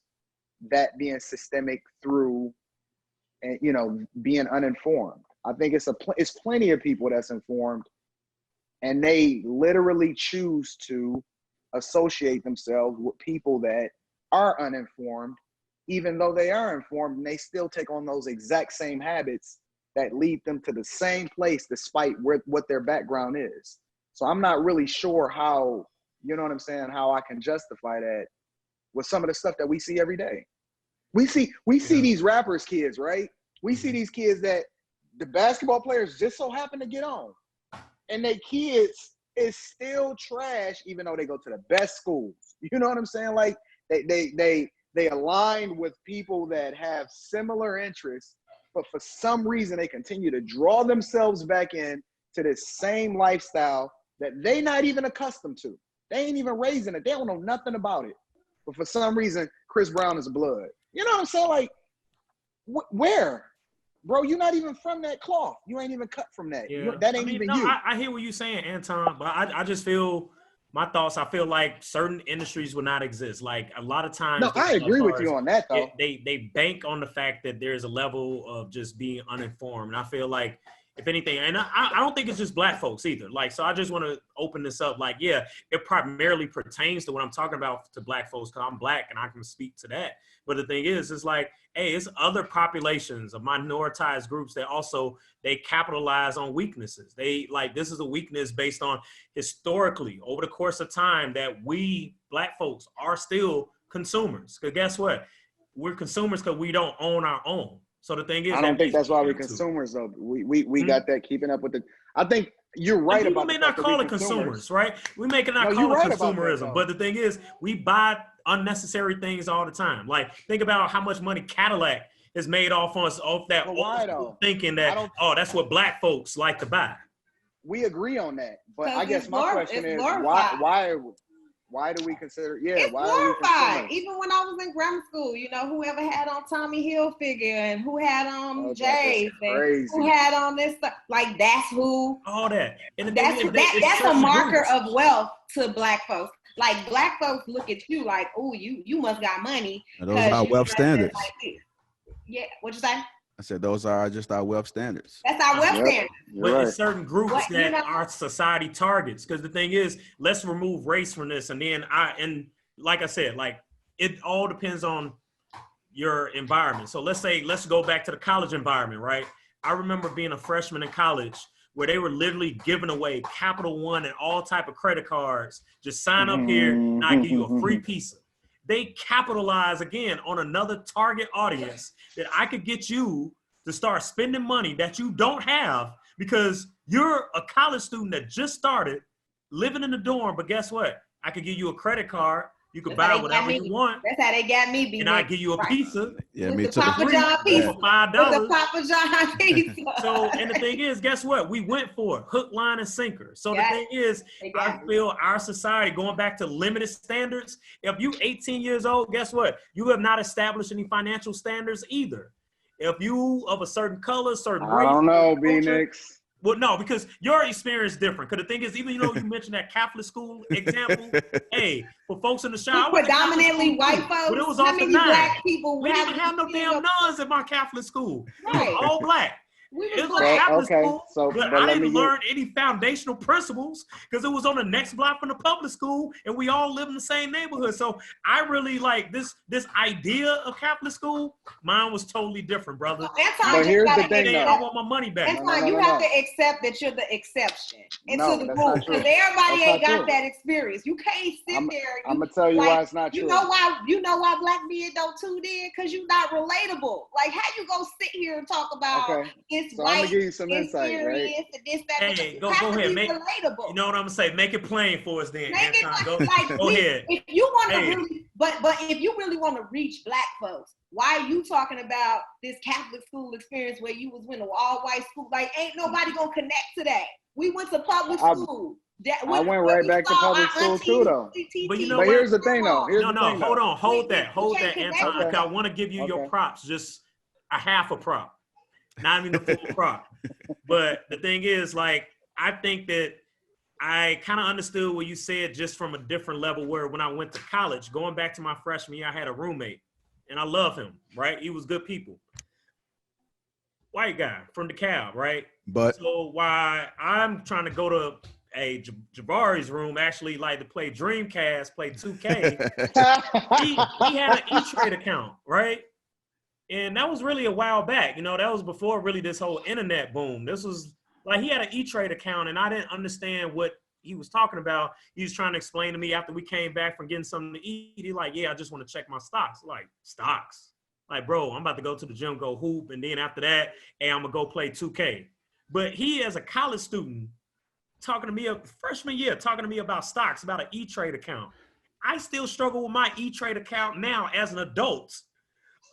that being systemic through, and being uninformed. I think it's plenty of people that's informed, and they literally choose to associate themselves with people that are uninformed, even though they are informed, and they still take on those exact same habits that lead them to the same place despite what their background is. So I'm not really sure how, how I can justify that with some of the stuff that we see every day. We see these rappers kids, right? We see these kids that the basketball players just so happen to get on, and they kids is still trash, even though they go to the best schools. You know what I'm saying? Like they align with people that have similar interests, but for some reason they continue to draw themselves back in to this same lifestyle that they not even accustomed to. They ain't even raising it. They don't know nothing about it. But for some reason, Chris Brown is blood. You know what I'm saying? Like, where? Bro, you're not even from that cloth. You ain't even cut from that. Yeah. That ain't even you. I hear what you're saying, Anton, but I just feel, my thoughts, I feel like certain industries would not exist. Like a lot of times. No, I agree with you on that, though. They bank on the fact that there's a level of just being uninformed. And I feel like, if anything, and I don't think it's just Black folks either. Like, so I just want to open this up. Like, yeah, it primarily pertains to what I'm talking about to Black folks, because I'm Black and I can speak to that. But the thing is, it's like, hey, it's other populations of minoritized groups that also, they capitalize on weaknesses. They like, this is a weakness based on historically over the course of time that we Black folks are still consumers. Because guess what? We're consumers because we don't own our own. So the thing is, I don't think that's why we're consumers, though. We got that keeping up with the. I think you're right about. People may not call it consumers, right? We may not call it consumerism, but the thing is, we buy unnecessary things all the time. Like, think about how much money Cadillac is made off that old thinking that that's what Black folks like to buy. We agree on that, but I guess my question is why do we consider? Yeah, it's why glorified. Even when I was in grammar school, whoever had on Tommy Hilfiger and who had on J's and who had on this stuff, like that's who. All that. And that's a marker of wealth to Black folks. Like Black folks look at you like, oh, you must got money. Those are wealth standards. Like, yeah, what'd you say? I said those are just our wealth standards. That's our wealth standards. But it's certain groups that our society targets. Because the thing is, let's remove race from this. And then like I said, like it all depends on your environment. So let's go back to the college environment, right? I remember being a freshman in college where they were literally giving away Capital One and all type of credit cards. Just sign up here and I give you a free pizza. They capitalize again on another target audience that I could get you to start spending money that you don't have because you're a college student that just started living in the dorm. But guess what? I could give you a credit card. You could buy whatever you want. That's how they got me. And I give you a pizza. Yeah, me with too. The Papa John pizza. For $5. With the Papa John pizza. So, and the thing is, guess what? We went for it. Hook, line, and sinker. So the thing is, I feel our society, going back to limited standards, if you 18 years old, guess what? You have not established any financial standards either. If you of a certain color, certain race. I don't know, B-Nix. Well, no, because your experience is different. Because the thing is, even you mentioned that Catholic school example. Hey, for folks in the show, predominantly white folks. But it was how many Black people? We didn't have no damn nuns in my Catholic school. Right. We were all Black. It was a Catholic school, but I didn't learn any foundational principles because it was on the next block from the public school, and we all live in the same neighborhood. So I really like this idea of Catholic school. Mine was totally different, brother. But here's the thing, I want my money back. You have to accept that you're the exception into the group because everybody ain't got that experience. You can't sit there. I'm gonna tell you why it's not true. You know why Black men don't tune in? Because you're not relatable. Like, how you gonna sit here and talk about this So I'm gonna white give you some insight, right? experience and this, that, and Hey, you go have to ahead. be relatable. You know what I'm gonna say? Make it plain for us then, Make it Anton. like Go ahead. if you want to Hey. really, but if you really want to reach Black folks, why are you talking about this Catholic school experience where you was in an all-white school? Like, ain't nobody gonna connect to that. We went to public school. I went right back to public school too, though. But you know But what? here's the thing, though. No, hold on, hold that, Okay. Anton. Okay. I want to give you your Okay. props, just a half a prop, not even the full prop. But the thing is, like, I think that I kind of understood what you said just from a different level. Where when I went to college, going back to my freshman year, I had a roommate, and I love him. Right, he was good people. White guy from DeKalb, right? But So why I'm trying to go to Jabari's room, actually like to play Dreamcast, play 2K. he had an E-Trade account, right? And that was really a while back. You know, that was before really this whole internet boom. This was like he had an E-Trade account, and I didn't understand what he was talking about. He was trying to explain to me after we came back from getting something to eat. He like, yeah, I just want to check my stocks. Like, stocks? Like, bro, I'm about to go to the gym, go hoop, and then after that, hey, I'm gonna go play 2K. But he, as a college student, talking to me freshman year, talking to me about stocks, about an E-Trade account. I still struggle with my E-Trade account now as an adult.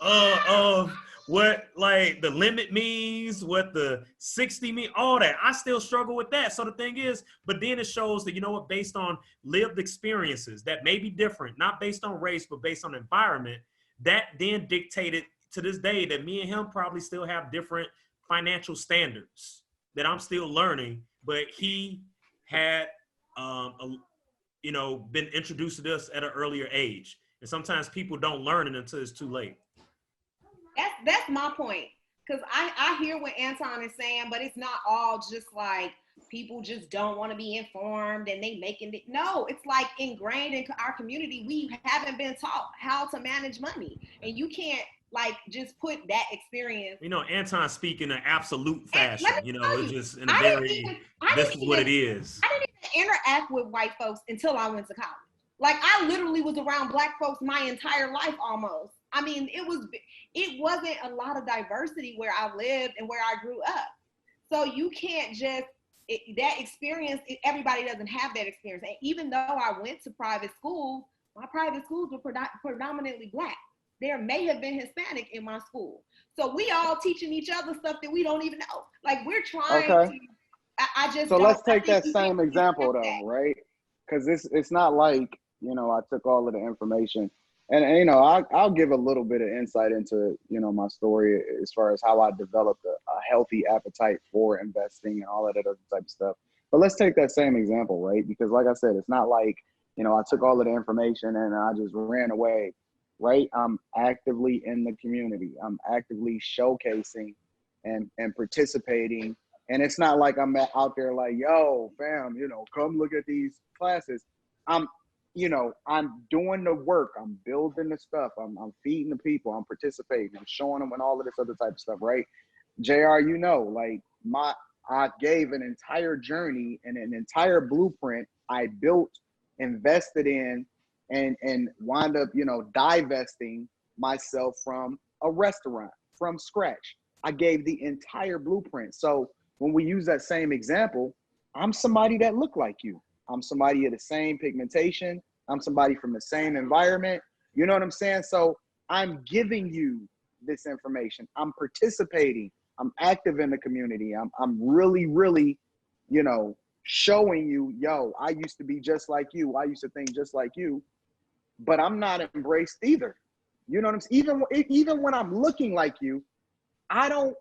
Of what like the limit means, what the 60 mean, all that. I still struggle with that. So the thing is, but then it shows that, you know what, based on lived experiences that may be different, not based on race, but based on environment, that then dictated to this day that me and him probably still have different financial standards that I'm still learning, but he had, been introduced to this at an earlier age. And sometimes people don't learn it until it's too late. That's my point. Because I hear what Anton is saying, but it's not all just like people just don't want to be informed and they making it. No, it's like ingrained in our community. We haven't been taught how to manage money. And you can't like just put that experience. You know, Anton speak in an absolute fashion. You know, it's just in a this is what it is. I didn't even interact with white folks until I went to college. Like I literally was around Black folks my entire life almost. I mean, it wasn't a lot of diversity where I lived and where I grew up. So you can't just, that experience, everybody doesn't have that experience. And even though I went to private schools, my private schools were predominantly Black. There may have been Hispanic in my school. So we all teaching each other stuff that we don't even know. Like we're trying to, I just So let's take that same example though, right? Because it's not like, you know, I took all of the information. And you know, I'll give a little bit of insight into, you know, my story as far as how I developed a healthy appetite for investing and all of that other type of stuff. But let's take that same example, right? Because like I said, it's not like, you know, I took all of the information and I just ran away, right? I'm actively in the community. I'm actively showcasing and participating. And it's not like I'm out there like, yo, fam, you know, come look at these classes. I'm doing the work. I'm building the stuff. I'm feeding the people. I'm participating. I'm showing them and all of this other type of stuff, right? JR, you know, like I gave an entire journey and an entire blueprint I built, invested in, and wound up, you know, divesting myself from a restaurant from scratch. I gave the entire blueprint. So when we use that same example, I'm somebody that look like you. I'm somebody of the same pigmentation. I'm somebody from the same environment. You know what I'm saying? So I'm giving you this information. I'm participating. I'm active in the community. I'm really, really, you know, showing you, yo, I used to be just like you. I used to think just like you, but I'm not embraced either. You know what I'm saying? Even when I'm looking like you, I don't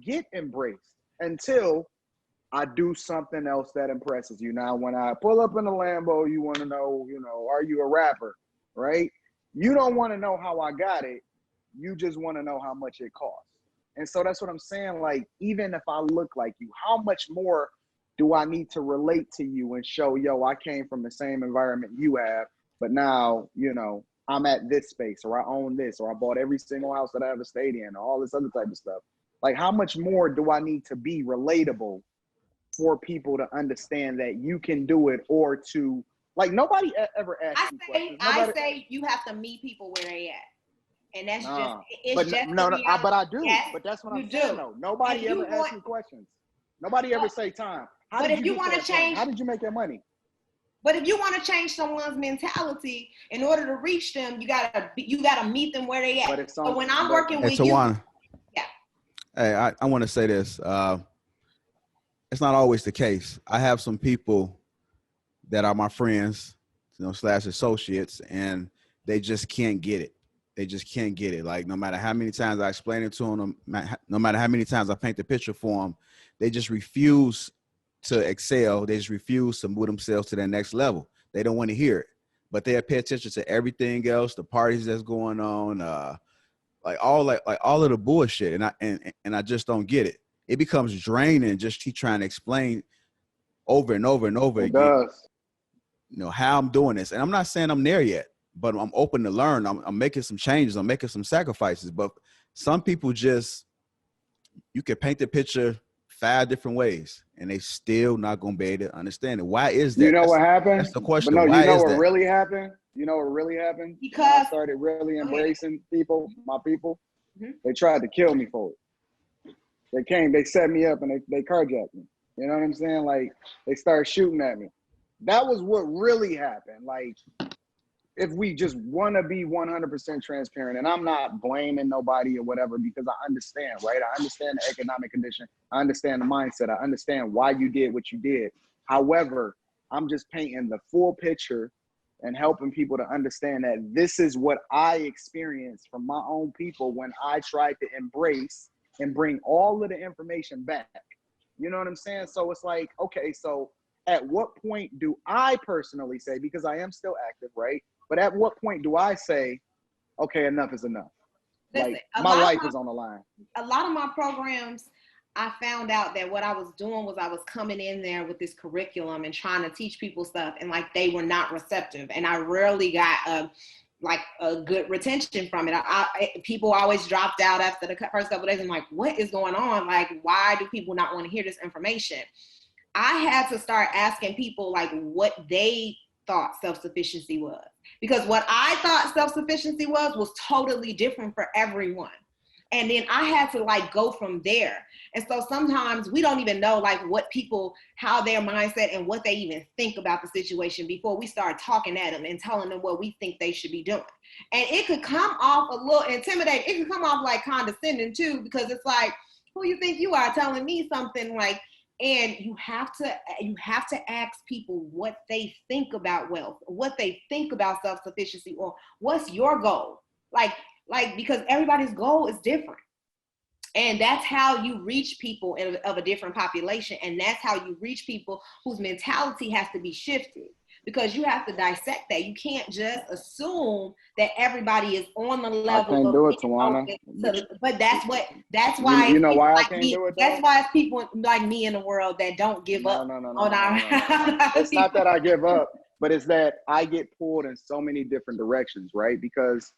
get embraced until I do something else that impresses you. Now, when I pull up in a Lambo, you want to know, you know, are you a rapper, right? You don't want to know how I got it. You just want to know how much it costs. And so that's what I'm saying. Like, even if I look like you, how much more do I need to relate to you and show, yo, I came from the same environment you have, but now, you know, I'm at this space, or I own this, or I bought every single house that I ever stayed in, or all this other type of stuff. Like, how much more do I need to be relatable for people to understand that you can do it, or to, like, nobody ever asked you questions. I say you have to meet people where they at. And that's just, Nah. it's But just no, the no, reality. but I do. Yes, But that's what you I'm saying do. though. Nobody If you ever asks want- me questions. Nobody ever say, Tom, how but did if you you get want to to that point? change, How did you make that money? but if you want to change someone's mentality, in order to reach them, you gotta meet them where they But at. it's So on, when I'm but- working Hey, with you, Tawana. yeah. Hey, I want to say this. It's not always the case. I have some people that are my friends, slash associates, and they just can't get it. They just can't get it. Like, no matter how many times I explain it to them, no matter how many times I paint the picture for them, they just refuse to excel. They just refuse to move themselves to their next level. They don't want to hear it, but they pay attention to everything else, the parties that's going on, like all of the bullshit, and I just don't get it. It becomes draining just keep trying to explain over and over and over It again, does. how I'm doing this. And I'm not saying I'm there yet, but I'm open to learn. I'm making some changes. I'm making some sacrifices. But some people just, you can paint the picture 5 different ways and they still not going to be able to understand it. Why is that? You know what happened? That's the question. But no, Why you know is what that? really happened? You know what really happened? When Because- I started really embracing people, my people, Mhm. they tried to kill me for it. They came, they set me up, and they carjacked me. You know what I'm saying? Like, they started shooting at me. That was what really happened. Like, if we just want to be 100% transparent, and I'm not blaming nobody or whatever, because I understand, right? I understand the economic condition. I understand the mindset. I understand why you did what you did. However, I'm just painting the full picture and helping people to understand that this is what I experienced from my own people when I tried to embrace and bring all of the information back. You know what I'm saying? So it's like, okay, so at what point do I personally say, because I am still active, right? But at what point do I say, okay, enough is enough? Listen, Like, a my lot of life my- is on the line. A lot of my programs, I found out that what I was doing was I was coming in there with this curriculum and trying to teach people stuff, and like they were not receptive, and I rarely got a good retention from it. People always dropped out after the first couple of days. I'm like, what is going on? Like, why do people not want to hear this information? I had to start asking people like what they thought self-sufficiency was, because what I thought self-sufficiency was totally different for everyone. And then I had to like go from there. And so sometimes we don't even know like what people, how their mindset and what they even think about the situation before we start talking at them and telling them what we think they should be doing. And it could come off a little intimidating. It could come off like condescending too, because it's like, who you think you are telling me something like, and you have to ask people what they think about wealth, what they think about self-sufficiency, or what's your goal? Like, because everybody's goal is different. And that's how you reach people of a different population. And that's how you reach people whose mentality has to be shifted, because you have to dissect that. You can't just assume that everybody is on the level. I can't do it, Tawana. But that's why. You know why I like can't me, do it, though? That's why it's people like me in the world that don't give up No. on our. It's not that I give up, but it's that I get pulled in so many different directions, right? Because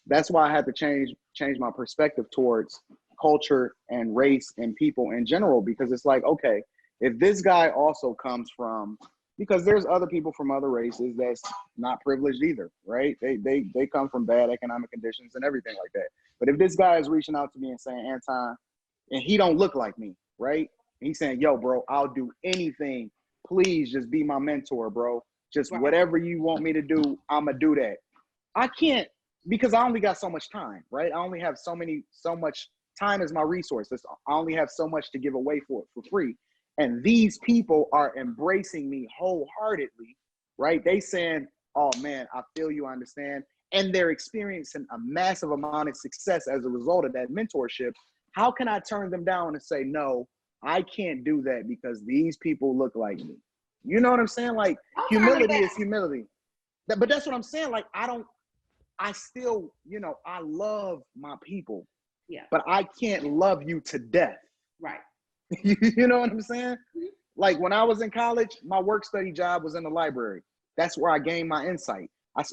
that's why I had to change my perspective towards culture and race and people in general, because it's like, okay, if this guy also comes from, because there's other people from other races that's not privileged either, right? They come from bad economic conditions and everything like that. But if this guy is reaching out to me and saying, Anton, and he don't look like me, right? And he's saying, yo, bro, I'll do anything. Please just be my mentor, bro. Just whatever you want me to do, I'ma do that. I can't, because I only got so much time, right? I only have so much time is my resource. I only have so much to give away for free. And these people are embracing me wholeheartedly, right? They saying, oh man, I feel you, I understand. And they're experiencing a massive amount of success as a result of that mentorship. How can I turn them down and say, no, I can't do that because these people look like me? You know what I'm saying? Like, humility is humility. But that's what I'm saying. Like, I still, I love my people. Yeah. But I can't love you to death. Right. You know what I'm saying? Mm-hmm. Like, when I was in college, my work study job was in the library. That's where I gained my insight. I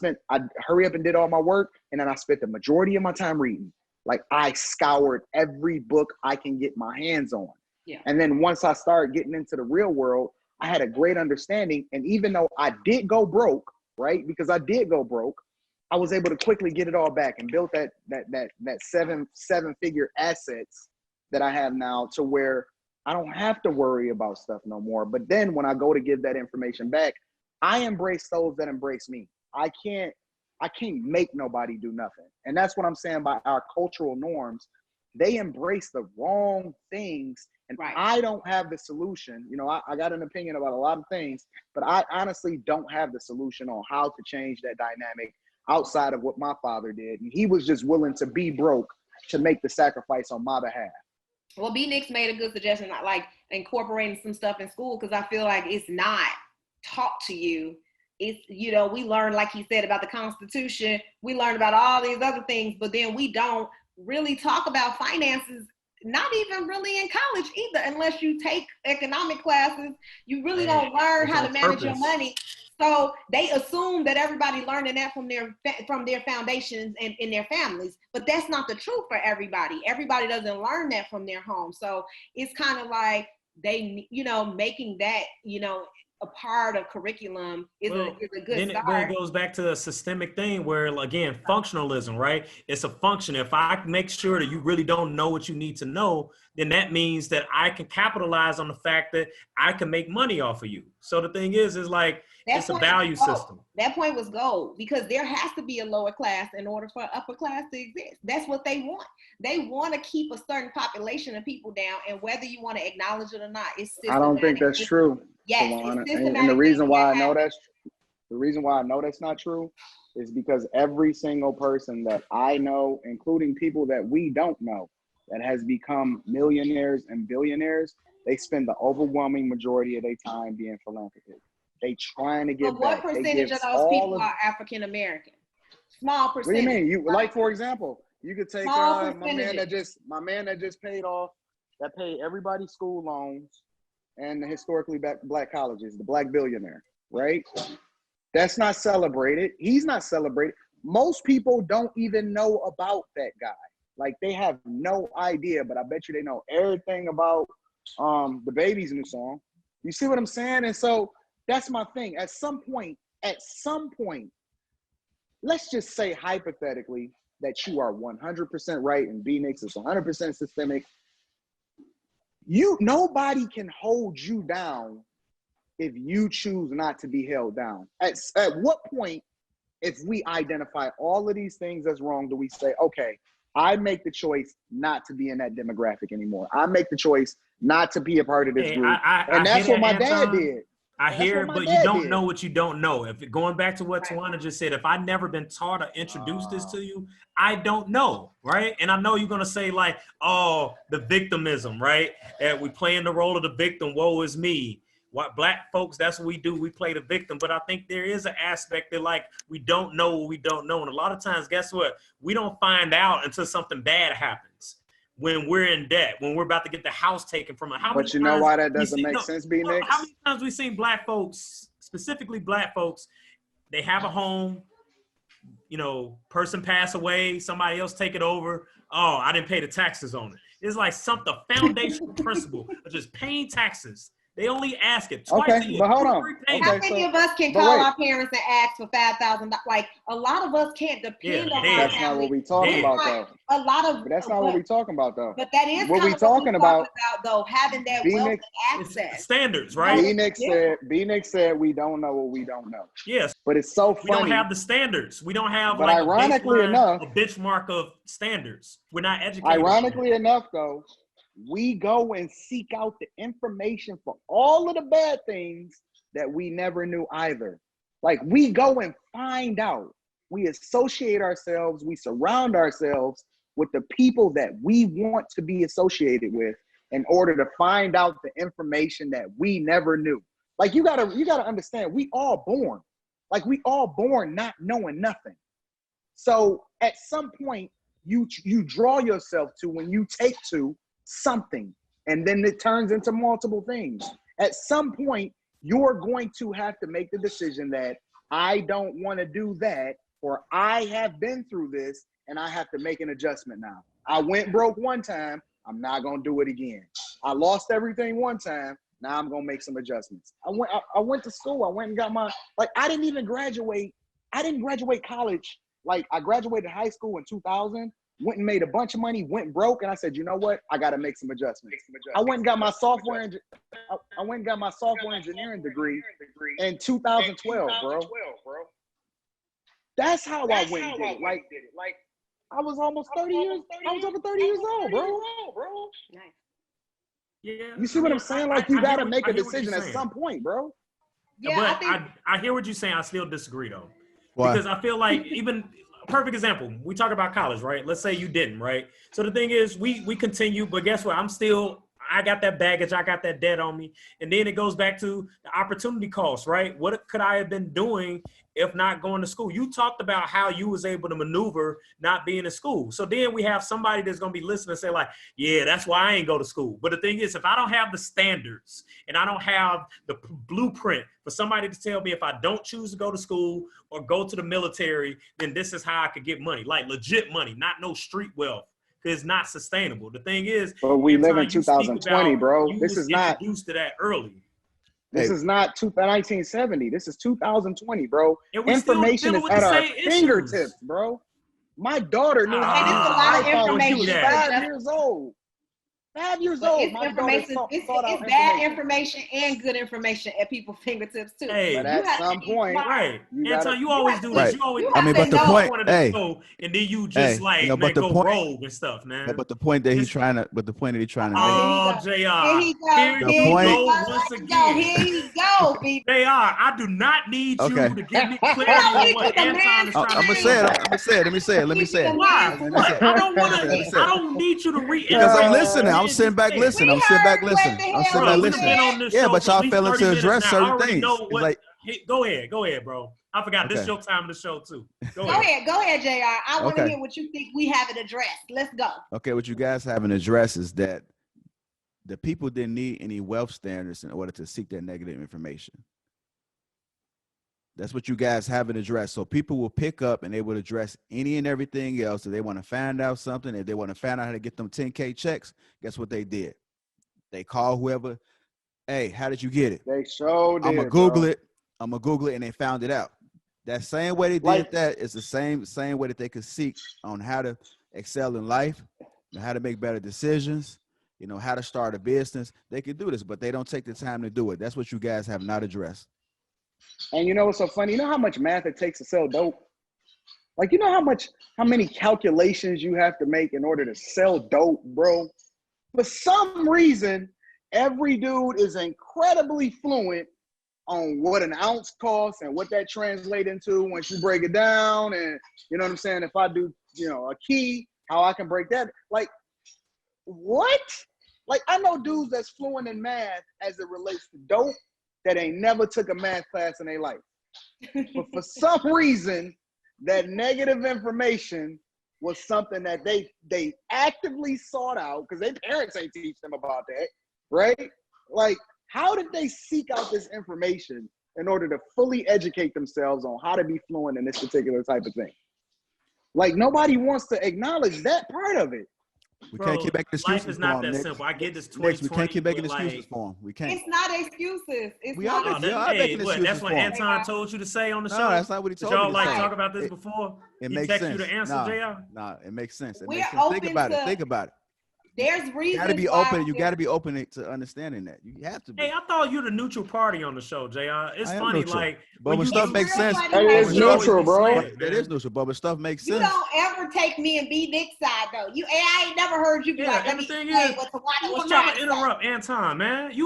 hurry up and did all my work, and then I spent the majority of my time reading. Like, I scoured every book I can get my hands on. Yeah. And then once I started getting into the real world, I had a great understanding. And even though I did go broke, right? Because I did go broke, I was able to quickly get it all back and built that seven-figure assets that I have now, to where I don't have to worry about stuff no more. But then when I go to give that information back, I embrace those that embrace me. I can't make nobody do nothing. And that's what I'm saying by our cultural norms. They embrace the wrong things. And Right. I don't have the solution. You know, I got an opinion about a lot of things, but I honestly don't have the solution on how to change that dynamic outside of what my father did. And he was just willing to be broke to make the sacrifice on my behalf. Well, B. Nick's made a good suggestion, like incorporating some stuff in school, because I feel like it's not taught to you. It's, you know, we learn, like he said, about the Constitution. We learn about all these other things, but then we don't really talk about finances, not even really in college either, unless you take economic classes. You really don't learn how to manage your money. So they assume that everybody learning that from their foundations and in their families, but that's not the truth for everybody. Everybody doesn't learn that from their home. So it's kind of like they, you know, making that, you know, a part of curriculum is a good start. Then it goes back to a systemic thing where, again, functionalism, right? It's a function. If I make sure that you really don't know what you need to know, then that means that I can capitalize on the fact that I can make money off of you. So the thing is like, it's a value system. That point was gold, because there has to be a lower class in order for upper class to exist. That's what they want. They want to keep a certain population of people down, and whether you want to acknowledge it or not, it's systematic. I don't think that's true. Yes, and the reason why I know that's not true is because every single person that I know, including people that we don't know, that has become millionaires and billionaires, they spend the overwhelming majority of their time being philanthropists. They trying to give back. What percentage of those people are African American? Small percentage. What do you mean? You like, for example, you could take my man that just paid off, that paid everybody's school loans and the historically black colleges, the black billionaire, right? That's not celebrated. He's not celebrated. Most people don't even know about that guy. Like, they have no idea, but I bet you they know everything about the Baby's new song. You see what I'm saying? And so that's my thing. At some point, let's just say hypothetically that you are 100% right and B-Nix is 100% systemic. Nobody can hold you down if you choose not to be held down. At what point, if we identify all of these things as wrong, do we say, okay, I make the choice not to be in that demographic anymore. I make the choice not to be a part of this group. And that's what my dad did. I hear it, but you don't know what you don't know. If going back to what Tawana just said, if I never been taught or introduced this to you, I don't know, right? And I know you're gonna say like, oh, the victimism, right? That we playing the role of the victim. Woe is me. What black folks, that's what we do. We play the victim. But I think there is an aspect that like we don't know what we don't know, and a lot of times, guess what? We don't find out until something bad happens. When we're in debt, when we're about to get the house taken from us. But you know why that doesn't make sense, B-Nix? How many times we seen black folks, specifically black folks, they have a home, you know, person pass away, somebody else take it over. Oh, I didn't pay the taxes on it. It's like something, foundational principle of just paying taxes. They only ask it twice a year. But hold on. How many of us can call our parents and ask for $5,000? Like, a lot of us can't depend on our That's not what we talking about, though. But that's not what we talking about, though. But that is what we talking about, though, having that wealth and access. Standards, right? B-Nix said we don't know what we don't know. Yes. But it's so funny. We don't have the standards. We don't have but like ironically enough, a benchmark of standards. We're not educated. Ironically enough, though, we go and seek out the information for all of the bad things that we never knew either. Like, we go and find out. We associate ourselves, we surround ourselves with the people that we want to be associated with in order to find out the information that we never knew. Like, you gotta understand, we all born not knowing nothing. So at some point, you draw yourself to, when you take to something, and then it turns into multiple things. At some point, you're going to have to make the decision that I don't want to do that, or I have been through this and I have to make an adjustment now. I went broke one time, I'm not going to do it again. I lost everything one time, now I'm going to make some adjustments. I went to school, I went and got my, like, I didn't graduate college Like I graduated high school in 2000, went and made a bunch of money, went broke, and I said, you know what? I got to make some adjustments. I went and got my software. I went and got my software engineering degree in 2012, bro. That's how I went and did it. Like I was almost 30 years. I was over 30 years old, bro. Nice. Yeah. You see what I'm saying? Like you got to make a I hear what decision you're at saying. some point, bro. Yeah, But I think I hear what you're saying. I still disagree though. Why? Because I feel like even a perfect example, we talk about college, right? Let's say you didn't, right? So the thing is, we continue, but guess what? I got that baggage, I got that debt on me. And then it goes back to the opportunity cost, right? What could I have been doing if not going to school? You talked about how you was able to maneuver not being in school. So then we have somebody that's going to be listening and say like, yeah, that's why I ain't go to school. But the thing is, if I don't have the standards and I don't have the blueprint for somebody to tell me if I don't choose to go to school or go to the military, then this is how I could get money, like legit money, not no street wealth. Because it's not sustainable. The thing is, But we live in you speak 2020, about, bro. you This was is not introduced to that early. This is not 1970. This is 2020, bro. And we still Information dealing is with at the our same fingertips, issues. bro. My daughter knew how And to it's use a an lot of iPhone when she was information. 5 years old. 5 years but old. it's My daughter information. sought It's out bad information and good information at people's fingertips too. Hey, But You at have some to be point, smart. right. you Anton, gotta. you always do Right. this. You always I mean, but the point- point of the show, and then you just but the go point- rogue and stuff, man. But the point that he's It's- trying to make. Oh, JR. Here he go. Here The you point- go once Here again. he go, baby. JR, I do not need Okay. you to give me clarity on what Anton is trying I'm to gonna say. say it. Let me say it. Why? Let me say it. I don't want Let me to. say it. I don't need you to reiterate. Because I'm Uh, listening. I'm sitting back listening. I'm sitting back listening. I'm sitting Bro, back we've been listening. on this Yeah, show but for y'all at least failing 30 to minutes address now. I certain already things. know It's what. like, Hey, go ahead, bro. I forgot this Okay. your time of the show too. Go Go ahead. ahead, JR. I want to Okay. hear what you think we haven't addressed. Let's go. okay, what you guys haven't addressed is that the people didn't need any wealth standards in order to seek that negative information. That's what you guys haven't addressed. So people will pick up and they will address any and everything else. If they want to find out something, if they want to find out how to get them 10K checks, guess what they did? They call whoever, hey, how did you get it? They showed it. I'm gonna Google it. I'm gonna Google it, and they found it out. That same way they did Like- that is the same way that they could seek on how to excel in life, how to make better decisions, how to start a business. They could do this, but they don't take the time to do it. That's what you guys have not addressed. And you know what's so funny? You know how much math it takes to sell dope? Like, you know how many calculations you have to make in order to sell dope, bro? For some reason, every dude is incredibly fluent on what an ounce costs and what that translates into once you break it down. And you know what I'm saying? If I do, a key, how I can break that. Like, what? Like, I know dudes that's fluent in math as it relates to dope that ain't never took a math class in their life. But for some reason, that negative information was something that they actively sought out because their parents ain't teach them about that, right? Like, how did they seek out this information in order to fully educate themselves on how to be fluent in this particular type of thing? Like, nobody wants to acknowledge that part of it. We can't keep making excuses Life is for not them, that Nick. simple. I get this Nick, 2020. we can't keep making but, excuses for them. We can't. It's not excuses. It's We not are making- y'all making excuses That's what for 'em. Anton told you to say on the No, show. that's not what he Did told me y'all to say. talk about this before? It He makes text sense. you to answer, JR? No, it makes sense. It We're makes sense. Think open about it. to- Think about it. There's You reasons got to be why open. You got to be open to understanding that. You have to be. Hey, I thought you were the neutral party on the show, JR. It's I am funny, neutral. like But when when you stuff do- makes sense, Hey, it's you always neutral, be bro. slaying, it man. is neutral. But when stuff makes You sense, don't ever take me and be Nick's side though. I ain't never heard you be Yeah, like, let and me the thing explain is, what Tawana you was will trying never to interrupt Anton, man. Like,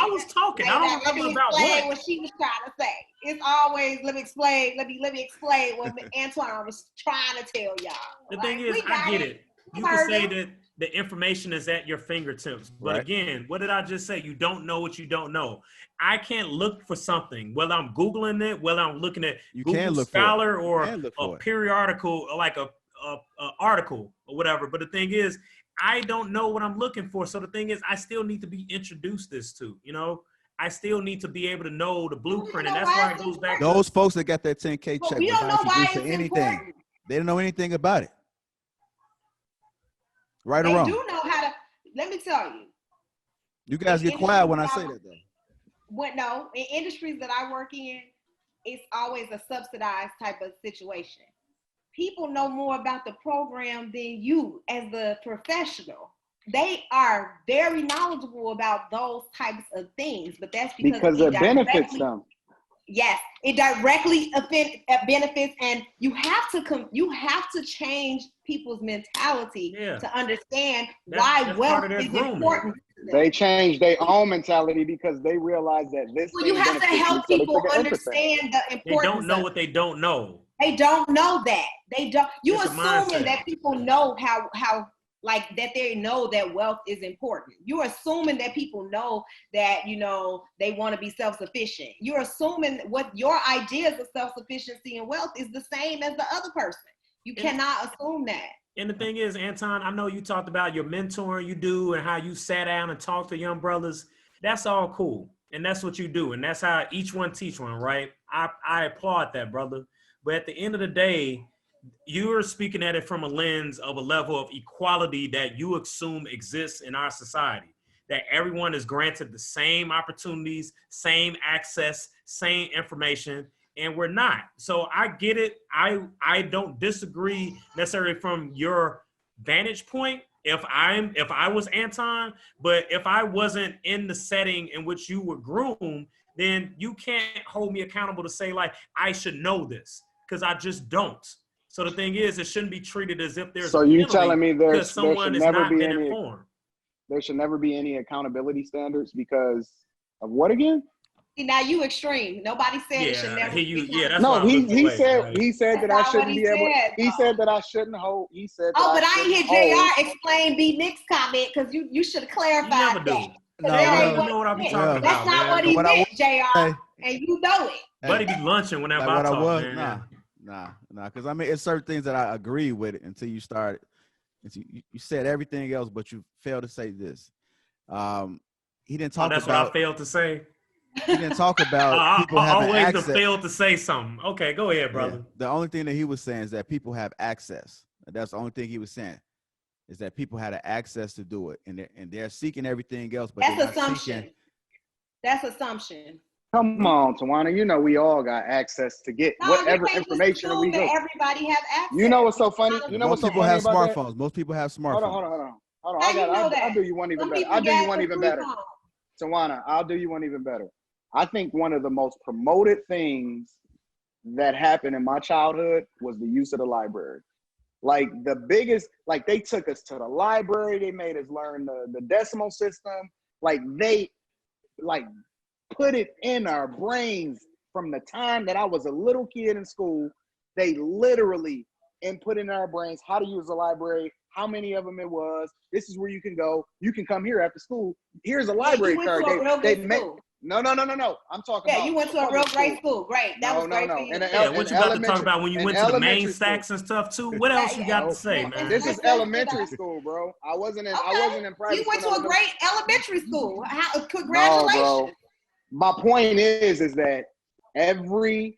I was talking. say. I don't Let me remember about explain what. what she was trying to say. It's always let me explain what Antoine was trying to tell y'all. The Like, thing is, we I got get it. You I've can say heard that the information is at your fingertips. But Right. again, what did I just say? You don't know what you don't know. I can't look for something, whether I'm Googling it, whether I'm looking at You Google can look for it. Scholar You or can look a for it. periodical, like a article or whatever. But the thing is, I don't know what I'm looking for. So the thing is, I still need to be introduced this to, I still need to be able to know the blueprint. And that's why it goes back to those folks that got that 10K But check we was don't not know why introduced to it's anything. important. They didn't know anything about it. Right or They wrong? do know how to. Let me tell you. You guys get quiet when I say that, though. No, in industries that I work in, it's always a subsidized type of situation. people know more about the program than you as the professional. They are very knowledgeable about those types of things, but that's because it benefits them. Yes, it directly benefits, and you have to change people's mentality to understand why wealth is important. They change their own mentality because they realize that this. Well, you have to help people understand the importance. They don't know what they don't know. They don't know that. They don't. You assuming that people know how like that they know that wealth is important. You're assuming that people know that, you know, they want to be self-sufficient. You're assuming what your ideas of self-sufficiency and wealth is the same as the other person. You cannot assume that. And the thing is, Anton, I know you talked about your mentoring you do and how you sat down and talked to young brothers. That's all cool. And that's what you do. And that's how each one teach one, right? I applaud that, brother. But at the end of the day, you're speaking at it from a lens of a level of equality that you assume exists in our society, that everyone is granted the same opportunities, same access, same information, and we're not. So I get it. I don't disagree necessarily from your vantage point if I was Anton, but if I wasn't in the setting in which you were groomed, then you can't hold me accountable to say, like, I should know this, because I just don't. So the thing is, it shouldn't be treated as if there's. So you telling me there should never be any informed. There should never be any accountability standards because of what again? See, now you extreme. Nobody said it should never. That's no, he said right? He said that I shouldn't be able. He said that I shouldn't hold. He said. Oh, but I didn't hear JR explain B Nick's comment because you should have clarified that. No, you know what I'm talking about. That's not what he meant, JR, and you know it. Buddy be lunching whenever I talk, man. Nah. Because I mean, it's certain things that I agree with until you start. You said everything else, but you failed to say this. He didn't talk about. That's what I failed to say. He didn't talk about people having always access. failed to say something. Okay, go ahead, brother. Yeah. The only thing that he was saying is that people have access. That's the only thing he was saying, is that people had access to do it, and they're seeking everything else. But that's assumption. That's assumption. Come on, Tawana. You know we all got access to get whatever information we get. Everybody have access. You know what's so funny? You know Most people have smartphones. Most people have smartphones. Hold on. I'll do you one even better. I'll do you one even better. Tawana, I'll do you one even better. I think one of the most promoted things that happened in my childhood was the use of the library. Like the biggest, like they took us to the library. They made us learn the decimal system. Like they, put it in our brains from the time that I was a little kid in school. They literally input in our brains how to use the library, how many of them it was. This is where you can go. You can come here after school. Here's a library card. No. I'm talking about. You went to a real great school. Great. That was great for you. What you about to talk about when you went to the main stacks and stuff too? What else you got to say, man? This is elementary school, bro. I wasn't in private. You went to a great elementary school. Congratulations. No, bro. My point is that every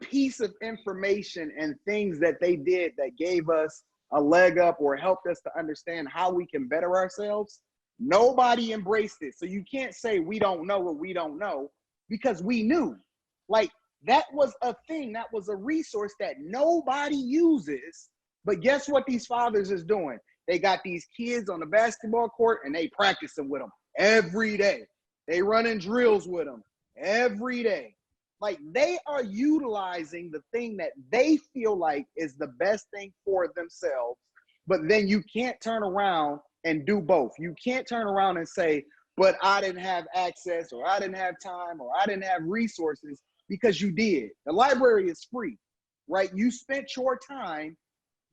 piece of information and things that they did that gave us a leg up or helped us to understand how we can better ourselves, nobody embraced it. So you can't say we don't know what we don't know, because we knew. Like, that was a thing. That was a resource that nobody uses. But guess what these fathers is doing? They got these kids on the basketball court and they practicing with them every day. They running drills with them every day. Like, they are utilizing the thing that they feel like is the best thing for themselves. But then you can't turn around and do both. You can't turn around and say, but I didn't have access, or I didn't have time, or I didn't have resources, because you did. The library is free, right? You spent your time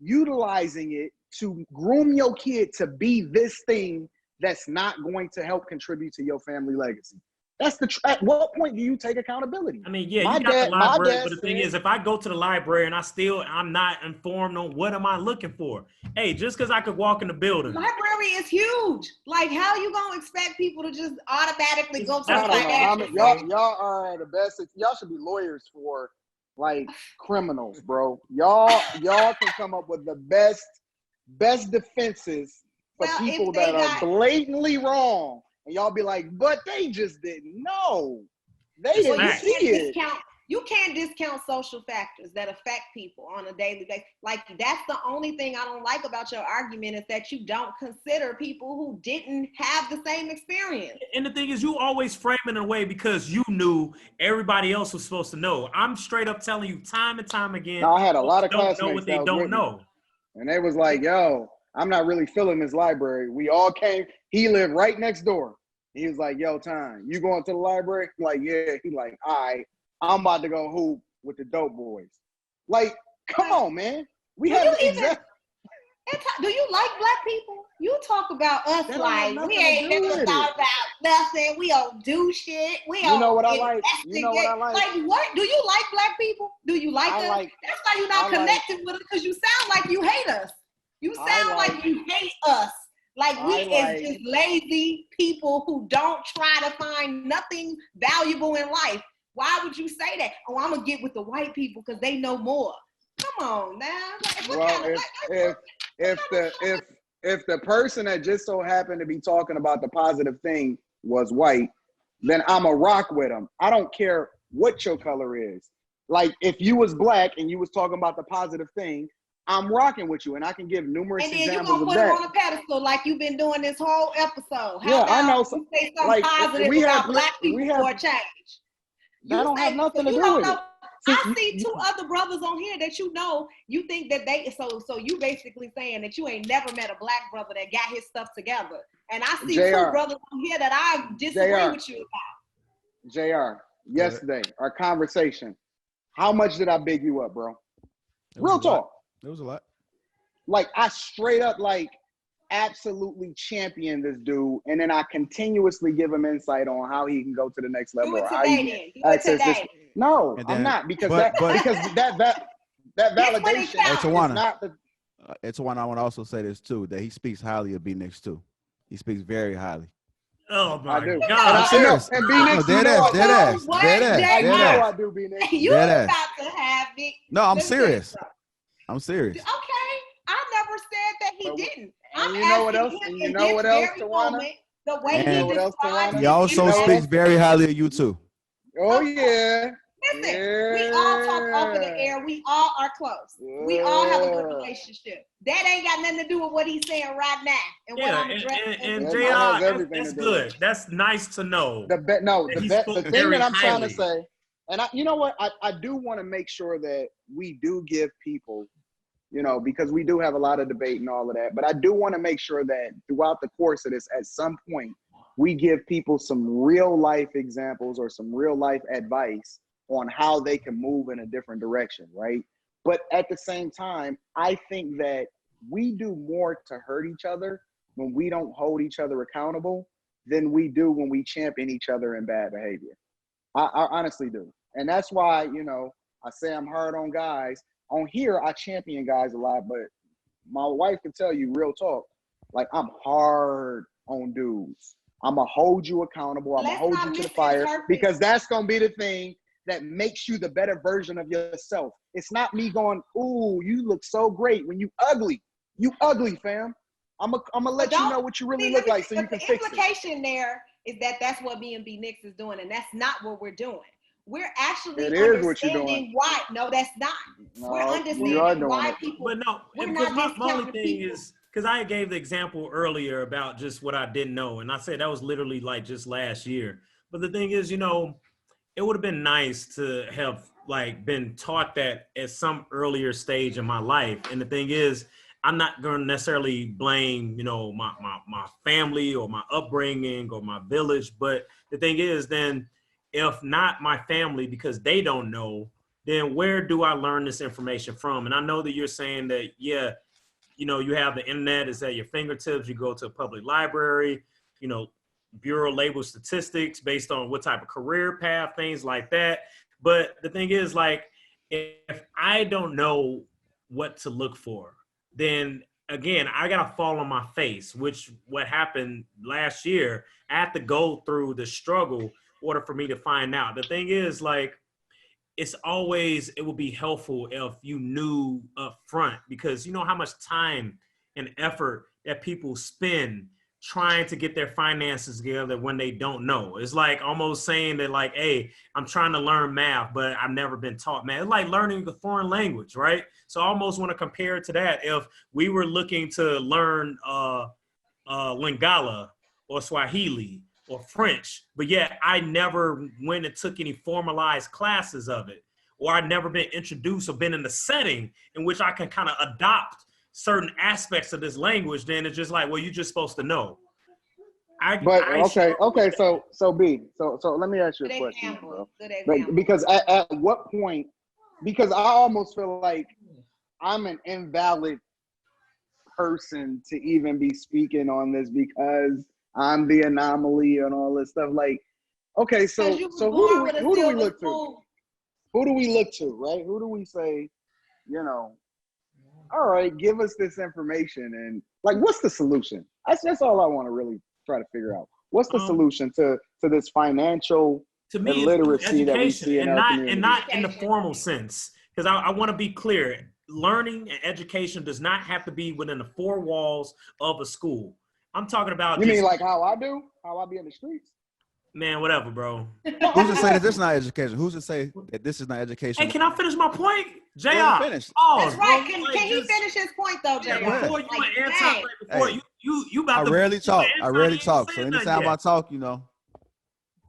utilizing it to groom your kid to be this thing that's not going to help contribute to your family legacy. That's at what point do you take accountability? I mean, you got the library, but the thing is, if I go to the library and I'm not informed on what am I looking for. Hey, just because I could walk in the building. Library is huge. Like, how you gonna expect people to just automatically go to the library? Y'all are the best. Y'all should be lawyers for like criminals, bro. Y'all can come up with the best defenses for people that are blatantly wrong. And y'all be like, but they just didn't know. They didn't see it. You can't discount social factors that affect people on a daily basis. Like, that's the only thing I don't like about your argument, is that you don't consider people who didn't have the same experience. And the thing is, you always frame it in a way because you knew everybody else was supposed to know. I'm straight up telling you time and time again. Now, I had a lot of don't know classmates what they that was don't with me, know. and they was like, yo, I'm not really feeling this library. We all came. He lived right next door. He was like, yo, Time, you going to the library? I'm like, yeah. He like, all right, I'm about to go hoop with the dope boys. Like, come on, man. We have the exact. Do you like black people? You talk about us That don't like have nothing we to ain't do never with thought about nothing. We don't do shit. We You don't know what I like? You know what I investigate. like? Like, what? Do you like black people? Do you like I us? like- That's why you're not I like- connected with us, because you sound like you hate us. You I sound like like- you hate us. Like, we I like- is just lazy people who don't try to find nothing valuable in life. Why would you say that? Oh, I'm gonna get with the white people because they know more. Come on now. Like, Well, if the person that just so happened to be talking about the positive thing was white, then I'm a rock with them. I don't care what your color is. Like, if you was black and you was talking about the positive thing, I'm rocking with you, and I can give numerous and then you're examples gonna of put that. him on a pedestal like you've been doing this whole episode. How Yeah, about I know. you say something Like, positive we have- about black people we have- for a change? That don't have nothing to you do don't with know. it. I see two other brothers on here that you think that they so you basically saying that you ain't never met a black brother that got his stuff together. And I see JR. two brothers on here that I disagree JR. with you about. JR, yesterday, our conversation, how much did I big you up, bro? Real talk. It was a lot. Like, I straight up, like, absolutely champion this dude, and then I continuously give him insight on how he can go to the next level. Do it or how he today can then. Do it access this. today. No, And I'm then- not, because but- that validation Hey, is Tawana. not the. It's one I want to also say this too, that he speaks highly of B Nix too. He speaks very highly. Oh my I do. God. I'm serious. And B No, Nix, dead ass, dead ass, What? dead ass, Dead dead I know ass. I do, B Nix. You Dead about ass. to have it. No, I'm Let me tell you serious. something. I'm serious. Okay, I never said that he But- didn't. and I'm you know what asking else- him and you in know this what else, very Tawana? moment, the way And- he You know what else, describes Tawana? his He also intellect. speaks very highly of you too. Oh yeah. Listen, we all talk over the air. We all are close. We all have a good relationship. That ain't got nothing to do with what he's saying right now and what Yeah, I'm addressing. and That JR, has everything that's to do with good. That's nice to know. The thing very that I'm trying to highly. say, and you know what, I do want to make sure that we do give people, because we do have a lot of debate and all of that, but I do want to make sure that throughout the course of this, at some point, we give people some real life examples or some real life advice on how they can move in a different direction, right? But at the same time, I think that we do more to hurt each other when we don't hold each other accountable than we do when we champion each other in bad behavior. I honestly do. And that's why, I say I'm hard on guys. On here, I champion guys a lot, but my wife can tell you real talk, like, I'm hard on dudes. I'm going to hold you accountable. I'm going to hold you to the fire, because that's going to be the thing that makes you the better version of yourself. It's not me going, ooh, you look so great when you ugly. You ugly, fam. I'm gonna let you know what you really look like so you can fix it. The implication there is that that's what me and B Nix is doing, and that's not what we're doing. We're actually understanding why. No, that's not. We're understanding why people. But no, because my only thing is, because I gave the example earlier about just what I didn't know, and I said that was literally like just last year. But the thing is, it would have been nice to have like been taught that at some earlier stage in my life. And the thing is, I'm not going to necessarily blame, my family or my upbringing or my village. But the thing is, then if not my family, because they don't know, then where do I learn this information from? And I know that you're saying that, yeah, you have the internet, it's at your fingertips. You go to a public library, Bureau label statistics based on what type of career path, things like that. But the thing is, like, if I don't know what to look for, then again, I got to fall on my face, which what happened last year. I had to go through the struggle in order for me to find out. The thing is, like, it would be helpful if you knew up front, because you know how much time and effort that people spend trying to get their finances together when they don't know. It's like almost saying that like, hey, I'm trying to learn math, but I've never been taught math. It's like learning a foreign language, right? So I almost want to compare it to that. If we were looking to learn Lingala or Swahili or French, but yet I never went and took any formalized classes of it, or I've never been introduced or been in the setting in which I can kind of adopt certain aspects of this language, then it's just like, well, you're just supposed to know. So B, so let me ask you a question, bro. Because at what point? Because I almost feel like I'm an invalid person to even be speaking on this because I'm the anomaly and all this stuff. Like, okay, so who do we look to? Who do we look to, right? Who do we say, you know, all right, give us this information, and like, what's the solution? That's all I want to really try to figure out. What's the solution to this financial illiteracy that we see in our community? And not in the formal sense, because I want to be clear. Learning and education does not have to be within the four walls of a school. I'm talking about. You mean like how I do? How I be in the streets? Man, whatever, bro. Who's to say that this is not education? Who's to say that this is not education? Hey, can I finish my point? JR. Finish. That's right. Can he finish his point though, JR? Before you like, before hey, you about I rarely talk. So anytime I talk, you know.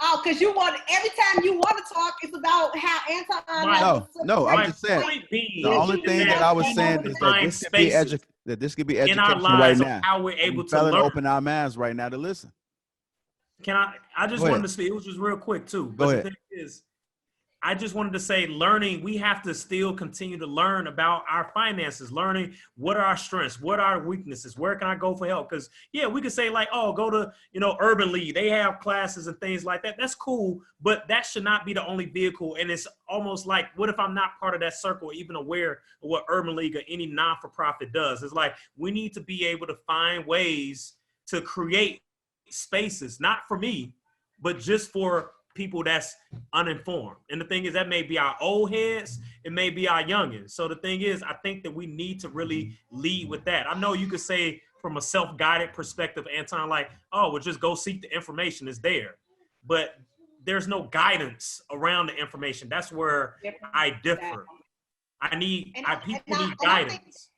Oh, because you want every time you want to talk, it's about how Anton. No, I'm just saying. The only thing that I was saying is that this could be education in our lives right now. How we're able to learn. Open our minds right now to listen. Can I just wanted to say, it was just real quick too. But the thing is, I just wanted to say learning, we have to still continue to learn about our finances, learning what are our strengths, what are our weaknesses, where can I go for help? Because yeah, we could say like, oh, go to, Urban League. They have classes and things like that. That's cool, but that should not be the only vehicle. And it's almost like, what if I'm not part of that circle, or even aware of what Urban League or any non-for-profit does? It's like, we need to be able to find ways to create spaces, not for me, but just for people that's uninformed. And the thing is, that may be our old heads, it may be our youngins. So the thing is, I think that we need to really lead with that. I know you could say from a self-guided perspective, Anton, like, oh, well, just go seek the information, it's there. But there's no guidance around the information. That's where I differ. People need guidance.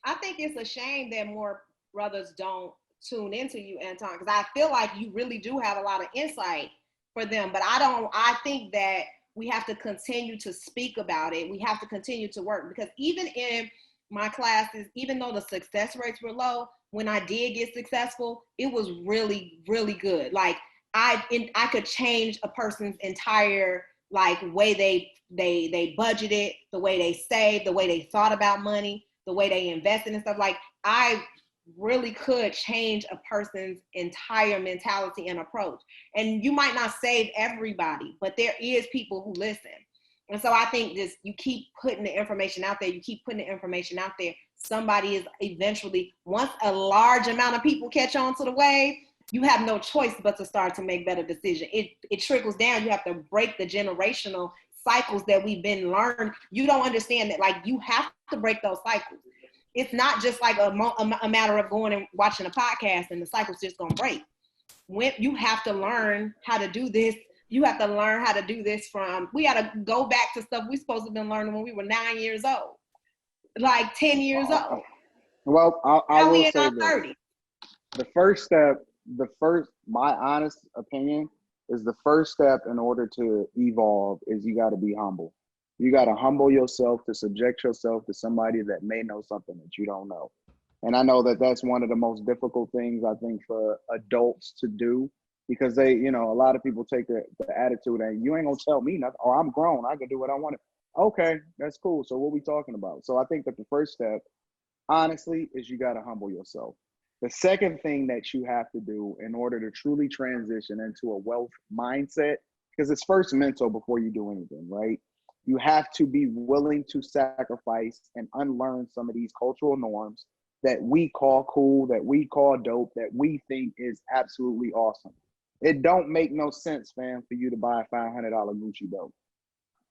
I think it's a shame that more brothers don't tune into you, Anton, because I feel like you really do have a lot of insight for them. But I think that we have to continue to speak about it. We have to continue to work, because even in my classes, even though the success rates were low, when I did get successful, it was really, really good. Like I could change a person's entire way they budgeted, the way they saved, the way they thought about money, the way they invested and stuff. Like I really could change a person's entire mentality and approach. And you might not save everybody, but there is people who listen. And so I think you keep putting the information out there, somebody is eventually, once a large amount of people catch on to the wave, you have no choice but to start to make better decisions. It trickles down. You have to break the generational cycles that we've been learned. You don't understand that, you have to break those cycles. It's not just like a matter of going and watching a podcast and the cycle's just gonna break. When you have to learn how to do this, we got to go back to stuff we're supposed to have been learning when we were 9 years old, 10 years old. Well, I will say this. 30. The first step, my honest opinion is the first step in order to evolve is you got to be humble. You got to humble yourself to subject yourself to somebody that may know something that you don't know. And I know that that's one of the most difficult things, I think, for adults to do, because they, a lot of people take the attitude and you ain't going to tell me nothing. I'm grown. I can do what I want to. Okay, that's cool. So what we talking about? So I think that the first step, honestly, is you got to humble yourself. The second thing that you have to do in order to truly transition into a wealth mindset, because it's first mental before you do anything, right? You have to be willing to sacrifice and unlearn some of these cultural norms that we call cool, that we call dope, that we think is absolutely awesome. It don't make no sense, fam, for you to buy a $500 Gucci belt.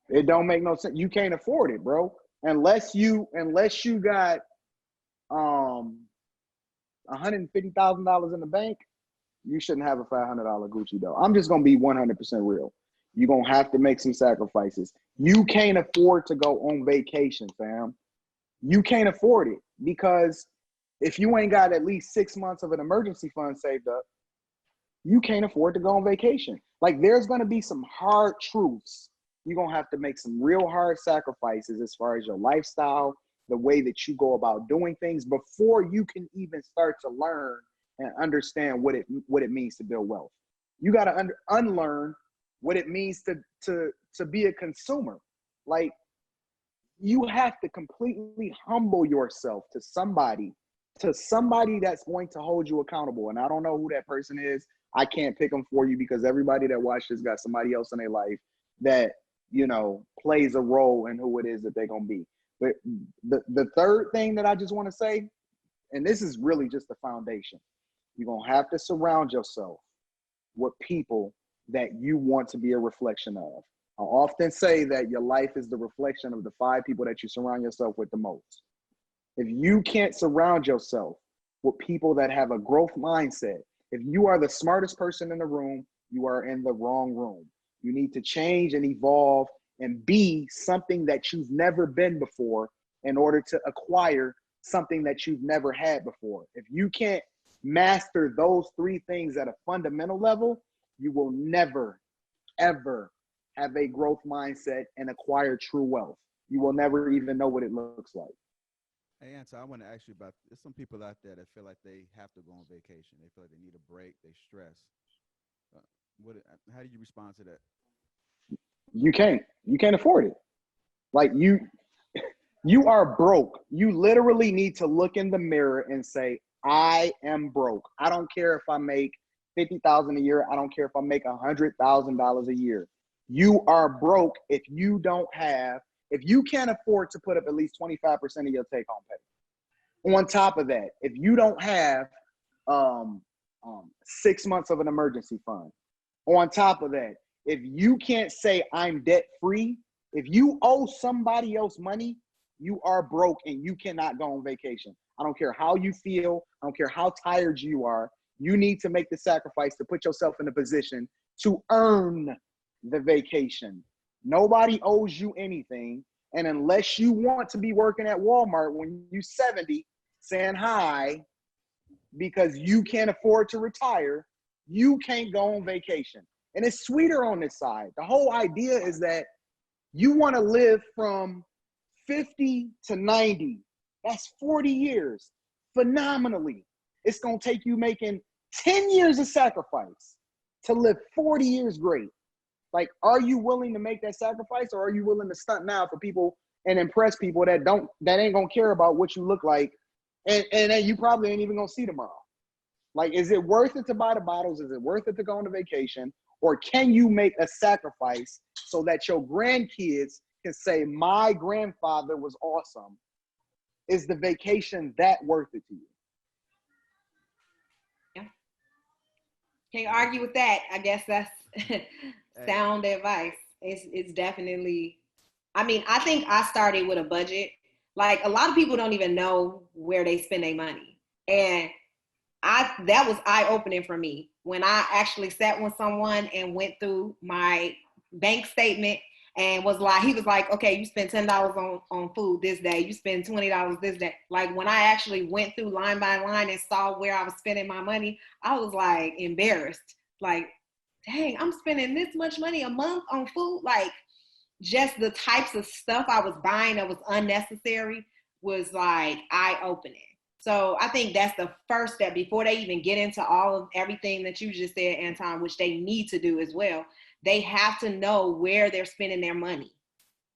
It don't make no sense. You can't afford it, bro. Unless you got $150,000 in the bank you shouldn't have a $500 Gucci though. I'm just gonna be 100% real. You're gonna have to make some sacrifices. You can't afford to go on vacation, fam. You can't afford it because if you ain't got at least 6 months of an emergency fund saved up, you can't afford to go on vacation. Like there's gonna be some hard truths. You're gonna have to make some real hard sacrifices as far as your lifestyle, the way that you go about doing things before you can even start to learn and understand what it means to build wealth. You gotta unlearn what it means to be a consumer. Like you have to completely humble yourself to somebody that's going to hold you accountable. And I don't know who that person is. I can't pick them for you because everybody that watches got somebody else in their life that, you know, plays a role in who it is that they're going to be. But the third thing that I just want to say, and this is really just the foundation, you're going to have to surround yourself with people that you want to be a reflection of. I often say that your life is the reflection of the 5 people that you surround yourself with the most. If you can't surround yourself with people that have a growth mindset, if you are the smartest person in the room, you are in the wrong room. You need to change and evolve and be something that you've never been before in order to acquire something that you've never had before. If you can't master those 3 things at a fundamental level, you will never, ever have a growth mindset and acquire true wealth. You will never even know what it looks like. Hey, Anton, I want to ask you about, there's some people out there that feel like they have to go on vacation. They feel like they need a break. They stress. How do you respond to that? You can't afford it. Like you are broke. You literally need to look in the mirror and say, I am broke. I don't care if I make $50,000 a year. I don't care if I make $100,000 a year. You are broke if you can't afford to put up at least 25% of your take-home pay. On top of that, if you don't have 6 months of an emergency fund, on top of that, if you can't say I'm debt-free, if you owe somebody else money, you are broke and you cannot go on vacation. I don't care how you feel. I don't care how tired you are. You need to make the sacrifice to put yourself in a position to earn the vacation. Nobody owes you anything. And unless you want to be working at Walmart when you're 70, saying hi, because you can't afford to retire, you can't go on vacation. And it's sweeter on this side. The whole idea is that you want to live from 50 to 90. That's 40 years. Phenomenally. It's going to take you making 10 years of sacrifice to live 40 years great. Like, are you willing to make that sacrifice, or are you willing to stunt now for people and impress people that ain't gonna care about what you look like, and that you probably ain't even gonna see tomorrow? Like, is it worth it to buy the bottles? Is it worth it to go on a vacation? Or can you make a sacrifice so that your grandkids can say, my grandfather was awesome? Is the vacation that worth it to you? Yeah. Can't argue with that. I guess that's sound advice. It's definitely, I mean, I think I started with a budget. Like, a lot of people don't even know where they spend their money. And that was eye-opening for me when I actually sat with someone and went through my bank statement and he was like, okay, you spend $10 on food this day, you spend $20 this day. Like, when I actually went through line by line and saw where I was spending my money, I was like embarrassed. Like, dang, I'm spending this much money a month on food. Like, just the types of stuff I was buying that was unnecessary was like eye-opening. So I think that's the first step before they even get into all of everything that you just said, Anton, which they need to do as well. They have to know where they're spending their money.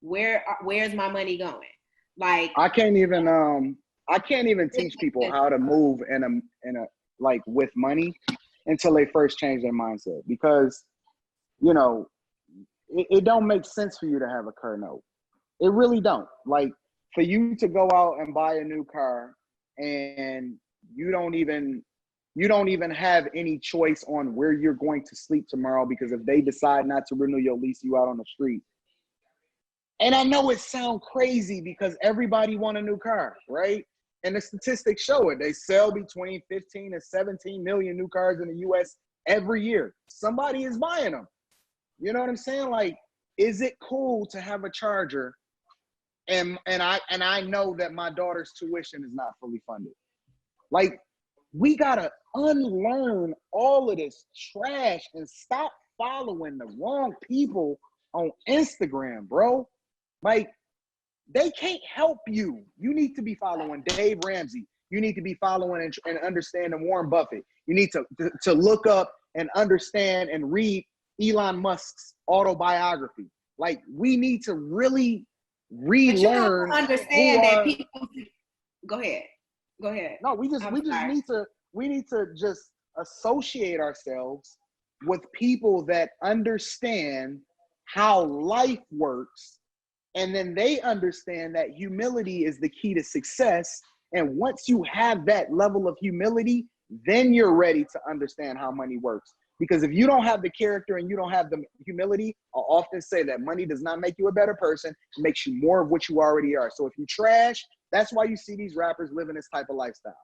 Where's my money going? Like, I can't even teach people how to move in a like with money until they first change their mindset, because you know it don't make sense for you to have a car note. It really don't. Like, for you to go out and buy a new car and you don't even have any choice on where you're going to sleep tomorrow, because if they decide not to renew your lease, you out on the street. And I know it sounds crazy because everybody want a new car, right? And the statistics show it. They sell between 15 and 17 million new cars in the US every year. Somebody is buying them. You know what I'm saying? Like, is it cool to have a Charger and I know that my daughter's tuition is not fully funded? Like, we gotta unlearn all of this trash and stop following the wrong people on Instagram, bro. Like, they can't help you. You need to be following Dave Ramsey. You need to be following and understanding Warren Buffett. You need to look up and understand and read Elon Musk's autobiography. Like, we need to really relearn. But you understand that people. Go ahead. No, we need to just associate ourselves with people that understand how life works, and then they understand that humility is the key to success. And once you have that level of humility, then you're ready to understand how money works. Because if you don't have the character and you don't have the humility, I'll often say that money does not make you a better person. It makes you more of what you already are. So if you trash, that's why you see these rappers living this type of lifestyle.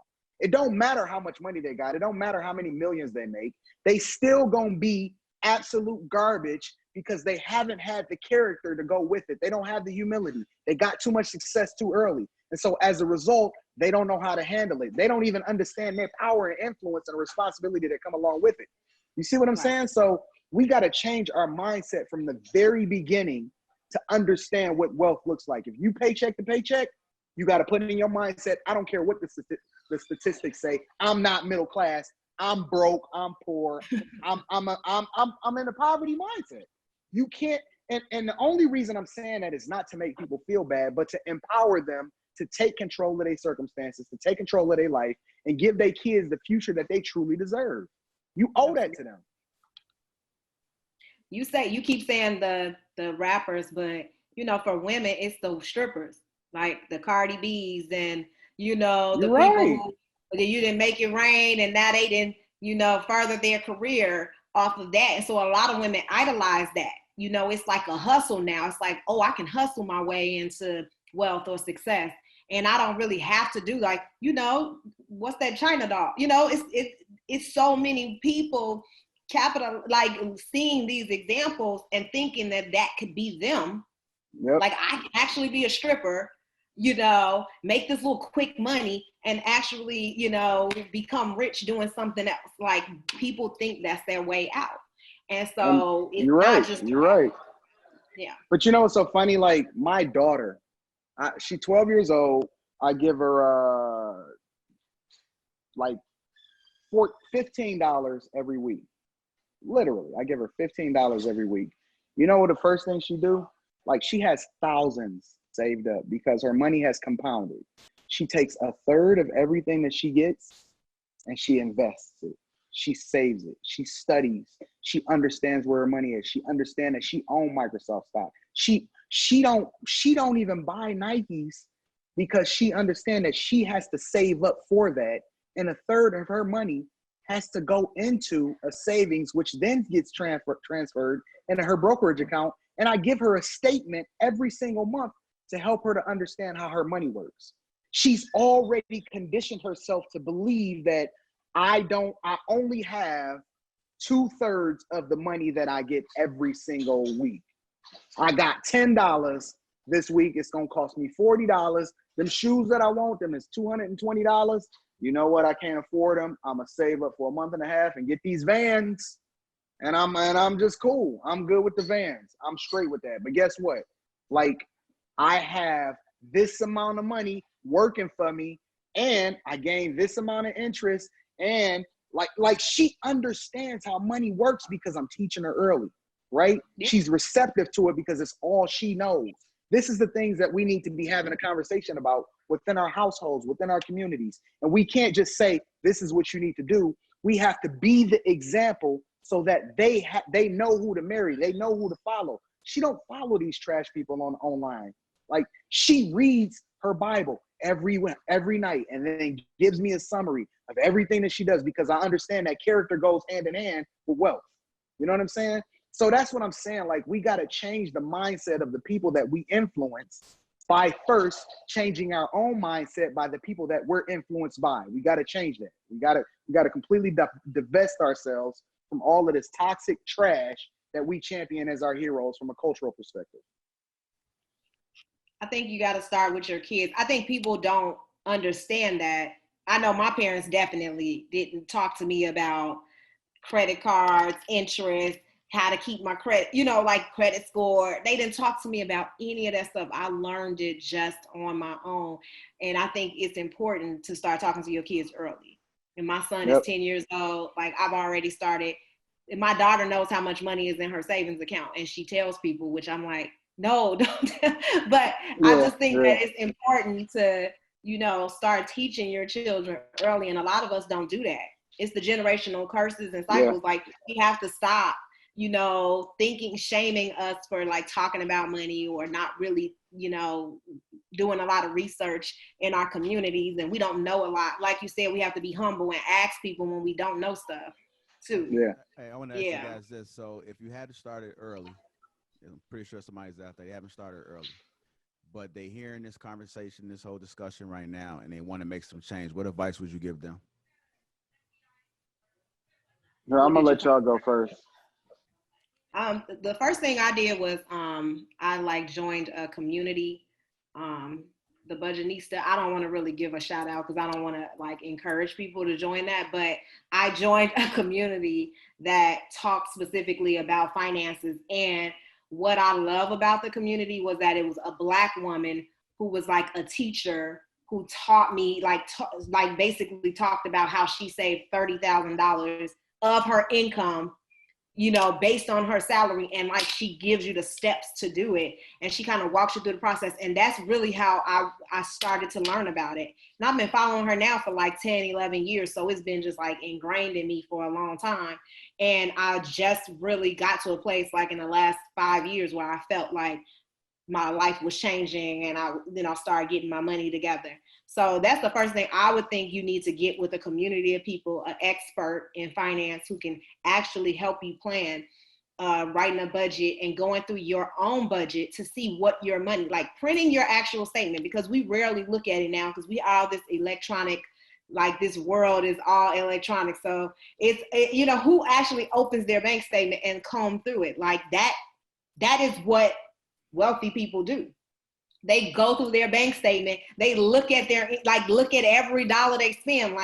It don't matter how much money they got. It don't matter how many millions they make. They still gonna be absolute garbage because they haven't had the character to go with it. They don't have the humility. They got too much success too early. And so as a result, they don't know how to handle it. They don't even understand their power and influence and responsibility that come along with it. You see what I'm saying? So we got to change our mindset from the very beginning to understand what wealth looks like. If you paycheck to paycheck, you got to put in your mindset, I don't care what the statistics say, I'm not middle class, I'm broke, I'm poor, I'm in a poverty mindset. You can't, and the only reason I'm saying that is not to make people feel bad, but to empower them to take control of their circumstances, to take control of their life, and give their kids the future that they truly deserve. You owe that to them. You keep saying the rappers, but you know, for women, it's the strippers, like the Cardi B's and you know, the people who you didn't make it rain and now they didn't, you know, further their career off of that. And so a lot of women idolize that. You know, it's like a hustle now. It's like, oh, I can hustle my way into wealth or success. And I don't really have to do like, you know, what's that China doll? You know, it's so many people like seeing these examples and thinking that could be them. Yep. Like I can actually be a stripper, you know, make this little quick money and actually, you know, become rich doing something else. Like people think that's their way out. And so you're right. Yeah. But you know what's so funny? Like my daughter, she's 12 years old. I give her like $15 every week. Literally, I give her $15 every week. You know what the first thing she do? Like she has thousands saved up because her money has compounded. She takes a third of everything that she gets and she invests it. She saves it. She studies. She understands where her money is. She understands that she owns Microsoft stock. She don't even buy Nikes because she understands that she has to save up for that. And a third of her money has to go into a savings, which then gets transferred into her brokerage account. And I give her a statement every single month to help her to understand how her money works. She's already conditioned herself to believe that I only have 2/3 of the money that I get every single week. I got $10 this week. It's going to cost me $40. Them shoes that I want, them is $220. You know what? I can't afford them. I'm going to save up for a month and a half and get these Vans. And I'm just cool. I'm good with the Vans. I'm straight with that. But guess what? Like I have this amount of money working for me and I gain this amount of interest. And like she understands how money works because I'm teaching her early, right? Yeah. She's receptive to it because it's all she knows. This is the things that we need to be having a conversation about within our households, within our communities. And we can't just say, this is what you need to do. We have to be the example so that they know who to marry. They know who to follow. She don't follow these trash people online. Like she reads her Bible every night and then gives me a summary of everything that she does because I understand that character goes hand in hand with wealth. You know what I'm saying? So that's what I'm saying. Like we got to change the mindset of the people that we influence by first changing our own mindset by the people that we're influenced by. We got to change that. We got to completely divest ourselves from all of this toxic trash that we champion as our heroes from a cultural perspective. I think you got to start with your kids. I think people don't understand that. I know my parents definitely didn't talk to me about credit cards, interest, how to keep my credit, like credit score. They didn't talk to me about any of that stuff. I learned it just on my own. And I think it's important to start talking to your kids early. And my son is 10 years old. Like, I've already started. And my daughter knows how much money is in her savings account, and she tells people, which I'm like, no, don't. But I just think that it's important to, start teaching your children early. And a lot of us don't do that. It's the generational curses and cycles. Like, we have to stop, shaming us for like talking about money or not really, doing a lot of research in our communities. And we don't know a lot. Like you said, we have to be humble and ask people when we don't know stuff too. Yeah. Hey, I want to ask you guys this. So if you had to start it early, I'm pretty sure somebody's out there, they haven't started early, but they hearing this conversation, this whole discussion right now, and they want to make some change, what advice would you give them? No, I'm gonna let y'all go first. The first thing I did was I joined a community, the Budgetnista. I don't want to really give a shout out because I don't want to encourage people to join that, but I joined a community that talks specifically about finances. And what I love about the community was that it was a Black woman who was like a teacher who taught me, basically talked about how she saved $30,000 of her income, based on her salary, and she gives you the steps to do it, and she kind of walks you through the process. And that's really how I started to learn about it. And I've been following her now for 10, 11 years. So it's been just ingrained in me for a long time. And I just really got to a place in the last 5 years where I felt like my life was changing, and I started getting my money together. So that's the first thing I would think you need to get with a community of people, an expert in finance who can actually help you plan, writing a budget and going through your own budget to see what your money, printing your actual statement, because we rarely look at it now because we are this electronic, this world is all electronic. So it's, who actually opens their bank statement and comb through it that is what wealthy people do. They go through their bank statement. They look at look at every dollar they spend.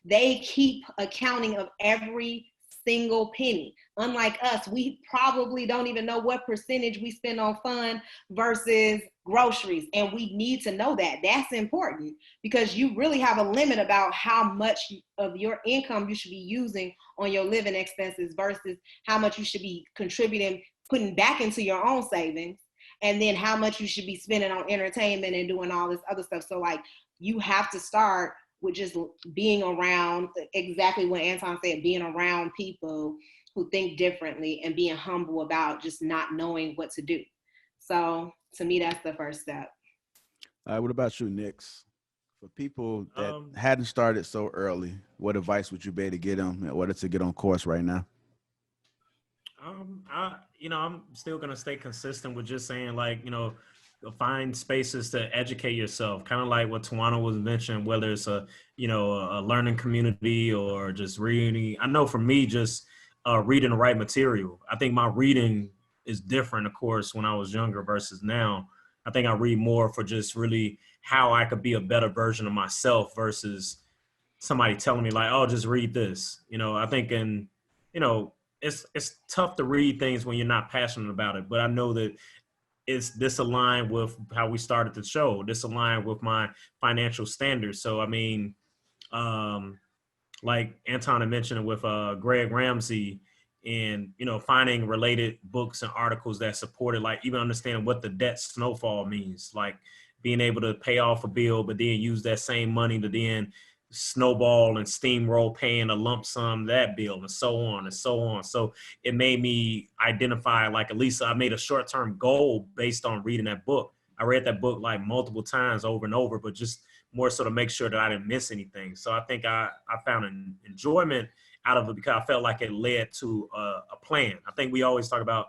They keep accounting of every single penny. Unlike us, we probably don't even know what percentage we spend on fun versus groceries. And we need to know that. That's important because you really have a limit about how much of your income you should be using on your living expenses versus how much you should be contributing, putting back into your own savings. And then how much you should be spending on entertainment and doing all this other stuff. So you have to start with just being around, exactly what Anton said, being around people who think differently and being humble about just not knowing what to do. So to me, that's the first step. What about you, Nix? For people that hadn't started so early, what advice would you be able to get them in order to get on course right now? I'm still gonna stay consistent with just saying find spaces to educate yourself, kind of like what Tawana was mentioning, whether it's a learning community or just reading. I know for me, just reading the right material. I think my reading is different, of course, when I was younger versus now. I think I read more for just really how I could be a better version of myself versus somebody telling me oh, just read this. I think it's tough to read things when you're not passionate about it, but I know that this aligned with how we started the show. This aligned with my financial standards. So, I mean, like Anton had mentioned with Greg Ramsey and, finding related books and articles that supported, even understanding what the debt snowfall means, being able to pay off a bill, but then use that same money to then snowball and steamroll paying a lump sum that bill and so on and so on. So it made me identify at least I made a short-term goal based on reading that book. I read that book multiple times over and over, but just more so to make sure that I didn't miss anything. So I think I found an enjoyment out of it because I felt like it led to a plan. I think we always talk about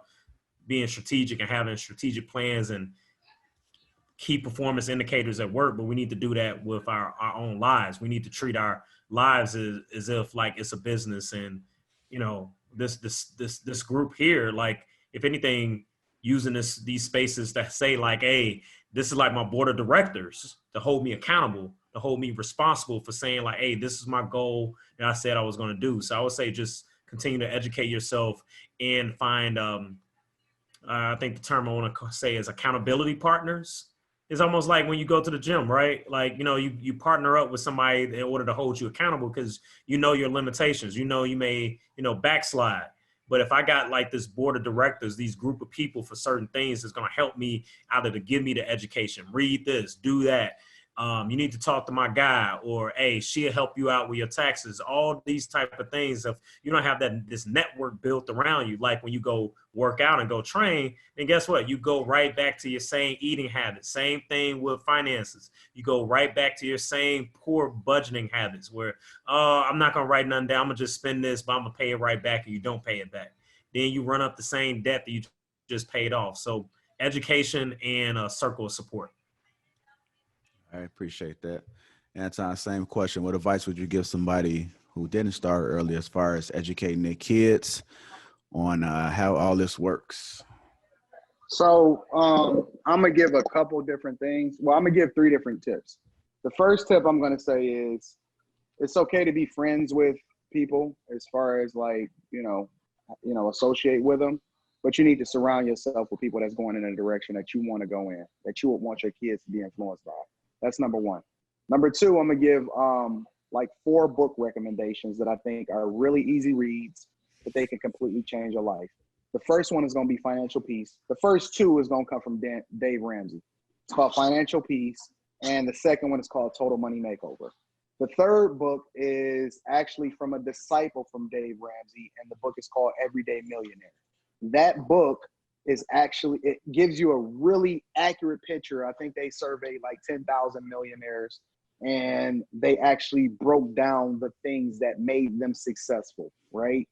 being strategic and having strategic plans and key performance indicators at work, but we need to do that with our own lives. We need to treat our lives as if like it's a business. And, you know, this group here, like, if anything, using these spaces to say like, hey, this is like my board of directors to hold me accountable, to hold me responsible for saying like, hey, this is my goal that I said I was going to do. So I would say just continue to educate yourself and find, I think the term I want to say is accountability partners. It's almost like when you go to the gym, right? Like, you know, you partner up with somebody in order to hold you accountable because you know your limitations. You know, you may, you know, backslide. But if I got like this board of directors, these group of people for certain things that's going to help me either to give me the education, read this, do that. You need to talk to my guy, or, hey, she'll help you out with your taxes. All these type of things. If you don't have this network built around you, like when you go work out and go train, then guess what? You go right back to your same eating habits. Same thing with finances. You go right back to your same poor budgeting habits where, I'm not going to write nothing down. I'm going to just spend this, but I'm going to pay it right back, and you don't pay it back. Then you run up the same debt that you just paid off. So education and a circle of support. I appreciate that. Anton, same question. What advice would you give somebody who didn't start early as far as educating their kids on how all this works? So I'm going to give a couple different things. Well, I'm going to give 3 different tips. The first tip I'm going to say is it's okay to be friends with people as far as like, you know, associate with them, but you need to surround yourself with people that's going in a direction that you want to go in, that you would want your kids to be influenced by. That's number 1. Number 2, I'm going to give like 4 book recommendations that I think are really easy reads, but they can completely change your life. The first one is going to be Financial Peace. The first 2 is going to come from Dave Ramsey. It's called Financial Peace. And the second one is called Total Money Makeover. The third book is actually from a disciple from Dave Ramsey, and the book is called Everyday Millionaire. That book is actually, it gives you a really accurate picture. I think they surveyed like 10,000 millionaires, and they actually broke down the things that made them successful, right?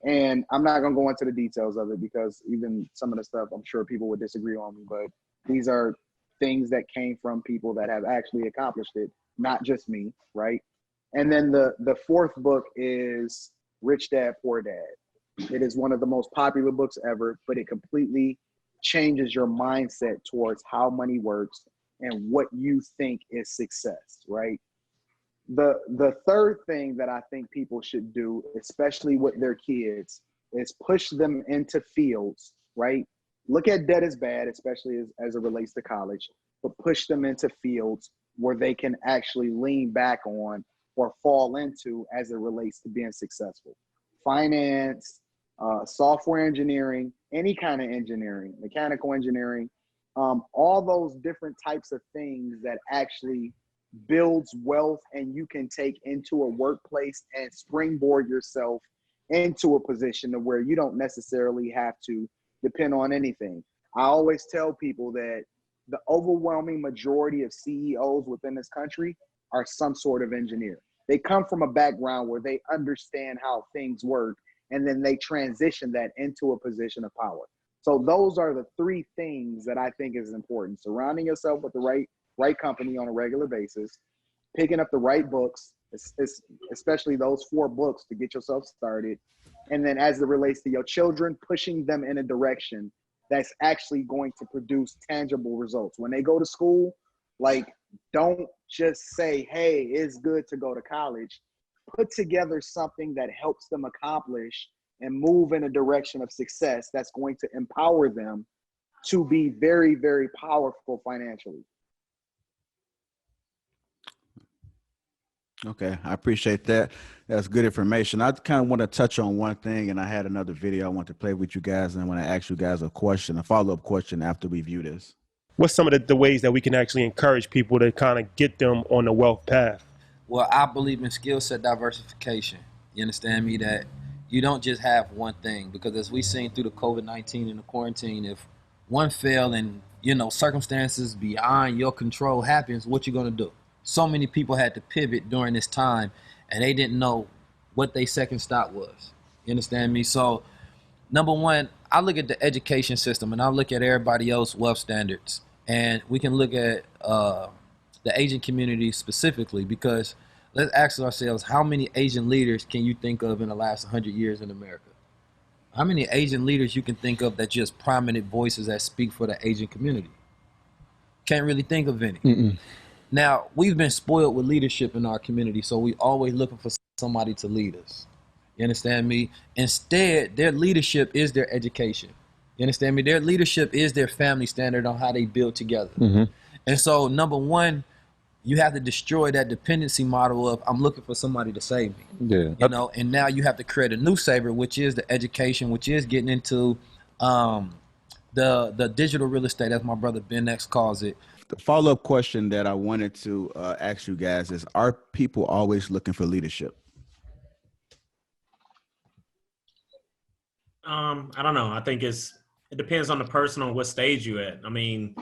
And I'm not going to go into the details of it because even some of the stuff, I'm sure people would disagree on me, but these are things that came from people that have actually accomplished it, not just me, right? And then the fourth book is Rich Dad, Poor Dad. It is one of the most popular books ever, but it completely changes your mindset towards how money works and what you think is success, right? The third thing that I think people should do, especially with their kids, is push them into fields, right? Look at debt as bad, especially as it relates to college, but push them into fields where they can actually lean back on or fall into as it relates to being successful. Finance, software engineering, any kind of engineering, mechanical engineering, all those different types of things that actually builds wealth and you can take into a workplace and springboard yourself into a position to where you don't necessarily have to depend on anything. I always tell people that the overwhelming majority of CEOs within this country are some sort of engineer. They come from a background where they understand how things work, and then they transition that into a position of power. So those are the 3 things that I think is important. Surrounding yourself with the right company on a regular basis, picking up the right books, especially those 4 books to get yourself started. And then as it relates to your children, pushing them in a direction that's actually going to produce tangible results. When they go to school, like, don't just say, hey, it's good to go to college. Put together something that helps them accomplish and move in a direction of success that's going to empower them to be very, very powerful financially. Okay, I appreciate that. That's good information. I kind of want to touch on one thing, and I had another video I want to play with you guys, and I want to ask you guys a question, a follow-up question after we view this. What's some of the ways that we can actually encourage people to kind of get them on the wealth path? Well, I believe in skill set diversification. You understand me? That you don't just have one thing, because as we've seen through the COVID-19 and the quarantine, if one fail and, circumstances beyond your control happens, what you going to do? So many people had to pivot during this time, and they didn't know what their second stop was. You understand me? So, number one, I look at the education system, and I look at everybody else's wealth standards, And we can look at the Asian community specifically, because let's ask ourselves, how many Asian leaders can you think of in the last 100 years in America? How many Asian leaders you can think of that just prominent voices that speak for the Asian community? Can't really think of any. Mm-mm. Now, we've been spoiled with leadership in our community, so we always looking for somebody to lead us. You understand me? Instead, their leadership is their education. You understand me? Their leadership is their family standard on how they build together. Mm-hmm. And so, number one, you have to destroy that dependency model of I'm looking for somebody to save me. Yeah. You know, and now you have to create a new savior, which is the education, which is getting into the digital real estate, as my brother Ben X calls it. The follow-up question that I wanted to ask you guys is, are people always looking for leadership? I don't know. I think it depends on the person, on what stage you're at. I mean,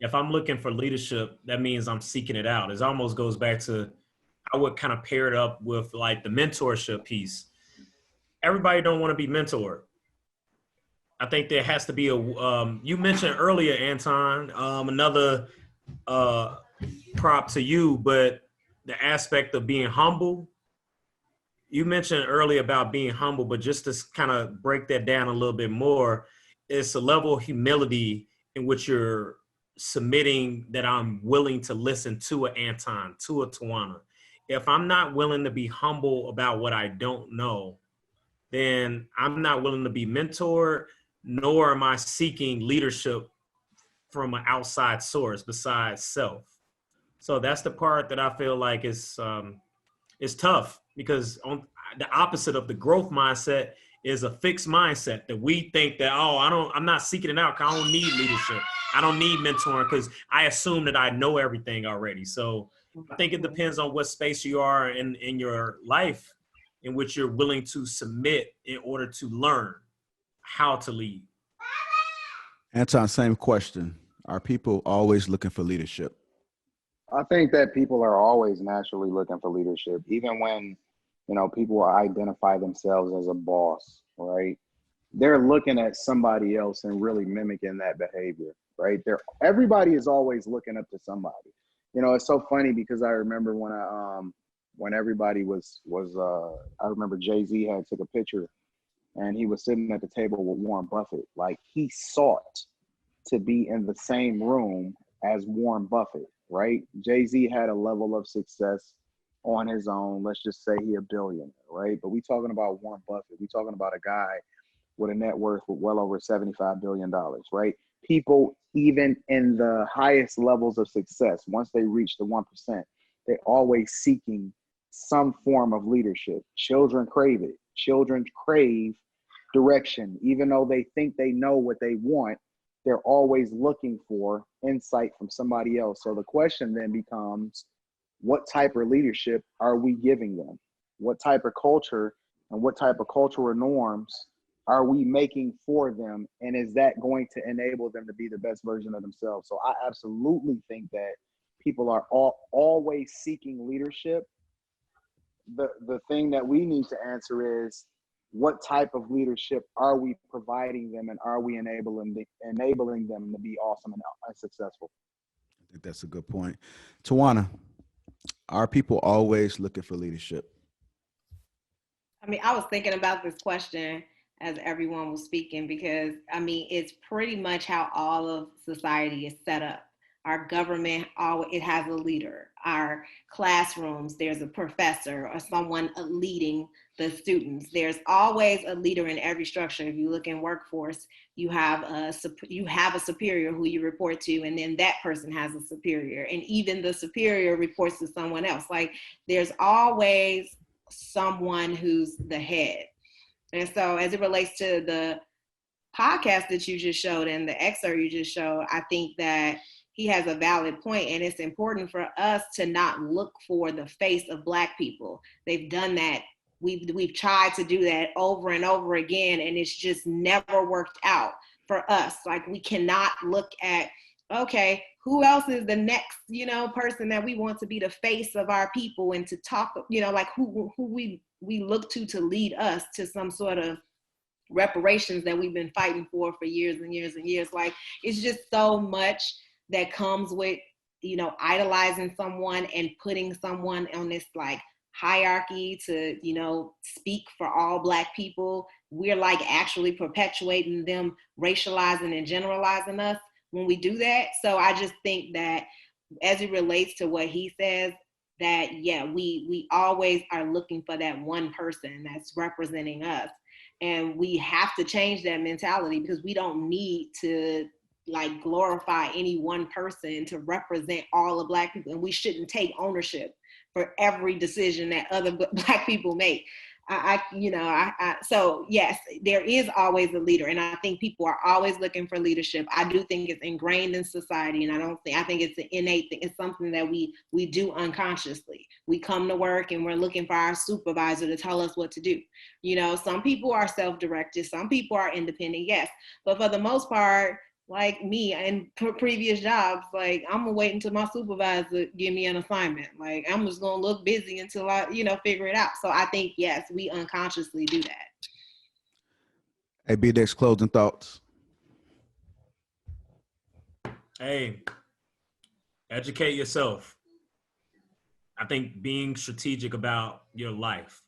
if I'm looking for leadership, that means I'm seeking it out. It almost goes back to, I would kind of pair it up with like the mentorship piece. Everybody don't want to be mentored. I think there has to be you mentioned earlier, Anton, another prop to you, but the aspect of being humble. You mentioned earlier about being humble, but just to kind of break that down a little bit more, it's a level of humility in which you're submitting that I'm willing to listen to an Anton, to a Tawana. If I'm not willing to be humble about what I don't know, then I'm not willing to be mentored, nor am I seeking leadership from an outside source besides self. So that's the part that I feel like is tough, because on the opposite of the growth mindset is a fixed mindset that we think that, I'm not seeking it out because I don't need leadership. I don't need mentoring because I assume that I know everything already. So I think it depends on what space you are in your life in which you're willing to submit in order to learn how to lead. Anton, same question. Are people always looking for leadership? I think that people are always naturally looking for leadership, even when, people identify themselves as a boss, right? They're looking at somebody else and really mimicking that behavior, right? Everybody is always looking up to somebody. It's so funny because I remember when everybody was I remember Jay-Z had took a picture and he was sitting at the table with Warren Buffett. Like, he sought to be in the same room as Warren Buffett, right? Jay-Z had a level of success on his own. Let's just say he a billionaire, right? But we talking about Warren Buffett. We talking about a guy with a net worth of well over $75 billion, right? People, even in the highest levels of success, once they reach the 1%, they're always seeking some form of leadership. Children crave it. Children crave direction. Even though they think they know what they want, they're always looking for insight from somebody else. So the question then becomes, what type of leadership are we giving them? What type of culture and what type of cultural norms are we making for them? And is that going to enable them to be the best version of themselves? So I absolutely think that people are always seeking leadership. The thing that we need to answer is, what type of leadership are we providing them, and are we enabling them to be awesome and successful? I think that's a good point. Tawana, are people always looking for leadership? I mean, I was thinking about this question as everyone was speaking, because it's pretty much how all of society is set up. Our government, it has a leader. Our classrooms, there's a professor or someone leading the students. There's always a leader in every structure. If you look in workforce, you have a superior who you report to, and then that person has a superior, and even the superior reports to someone else. Like, there's always someone who's the head. And so as it relates to the podcast that you just showed and the excerpt you just showed, I think that he has a valid point, and it's important for us to not look for the face of Black people. They've done that. We've tried to do that over and over again, and it's just never worked out for us. Like, we cannot look at, okay, who else is the next, person that we want to be the face of our people and to talk, like who we look to lead us to some sort of reparations that we've been fighting for years and years and years. Like, it's just so much that comes with, idolizing someone and putting someone on this like hierarchy to, speak for all Black people. We're like actually perpetuating them racializing and generalizing us when we do that. So I just think that as it relates to what he says, that yeah, we always are looking for that one person that's representing us. And we have to change that mentality, because we don't need to like glorify any one person to represent all of Black people. And we shouldn't take ownership for every decision that other Black people make. So yes, there is always a leader, and I think people are always looking for leadership. I do think it's ingrained in society, and I think it's an innate thing. It's something that we do unconsciously. We come to work and we're looking for our supervisor to tell us what to do. Some people are self-directed, some people are independent, yes, but for the most part, like me and previous jobs, like I'm gonna wait until my supervisor give me an assignment. Like I'm just gonna look busy until I, figure it out. So I think, yes, we unconsciously do that. Hey, B-Dex, closing thoughts. Hey, educate yourself. I think being strategic about your life.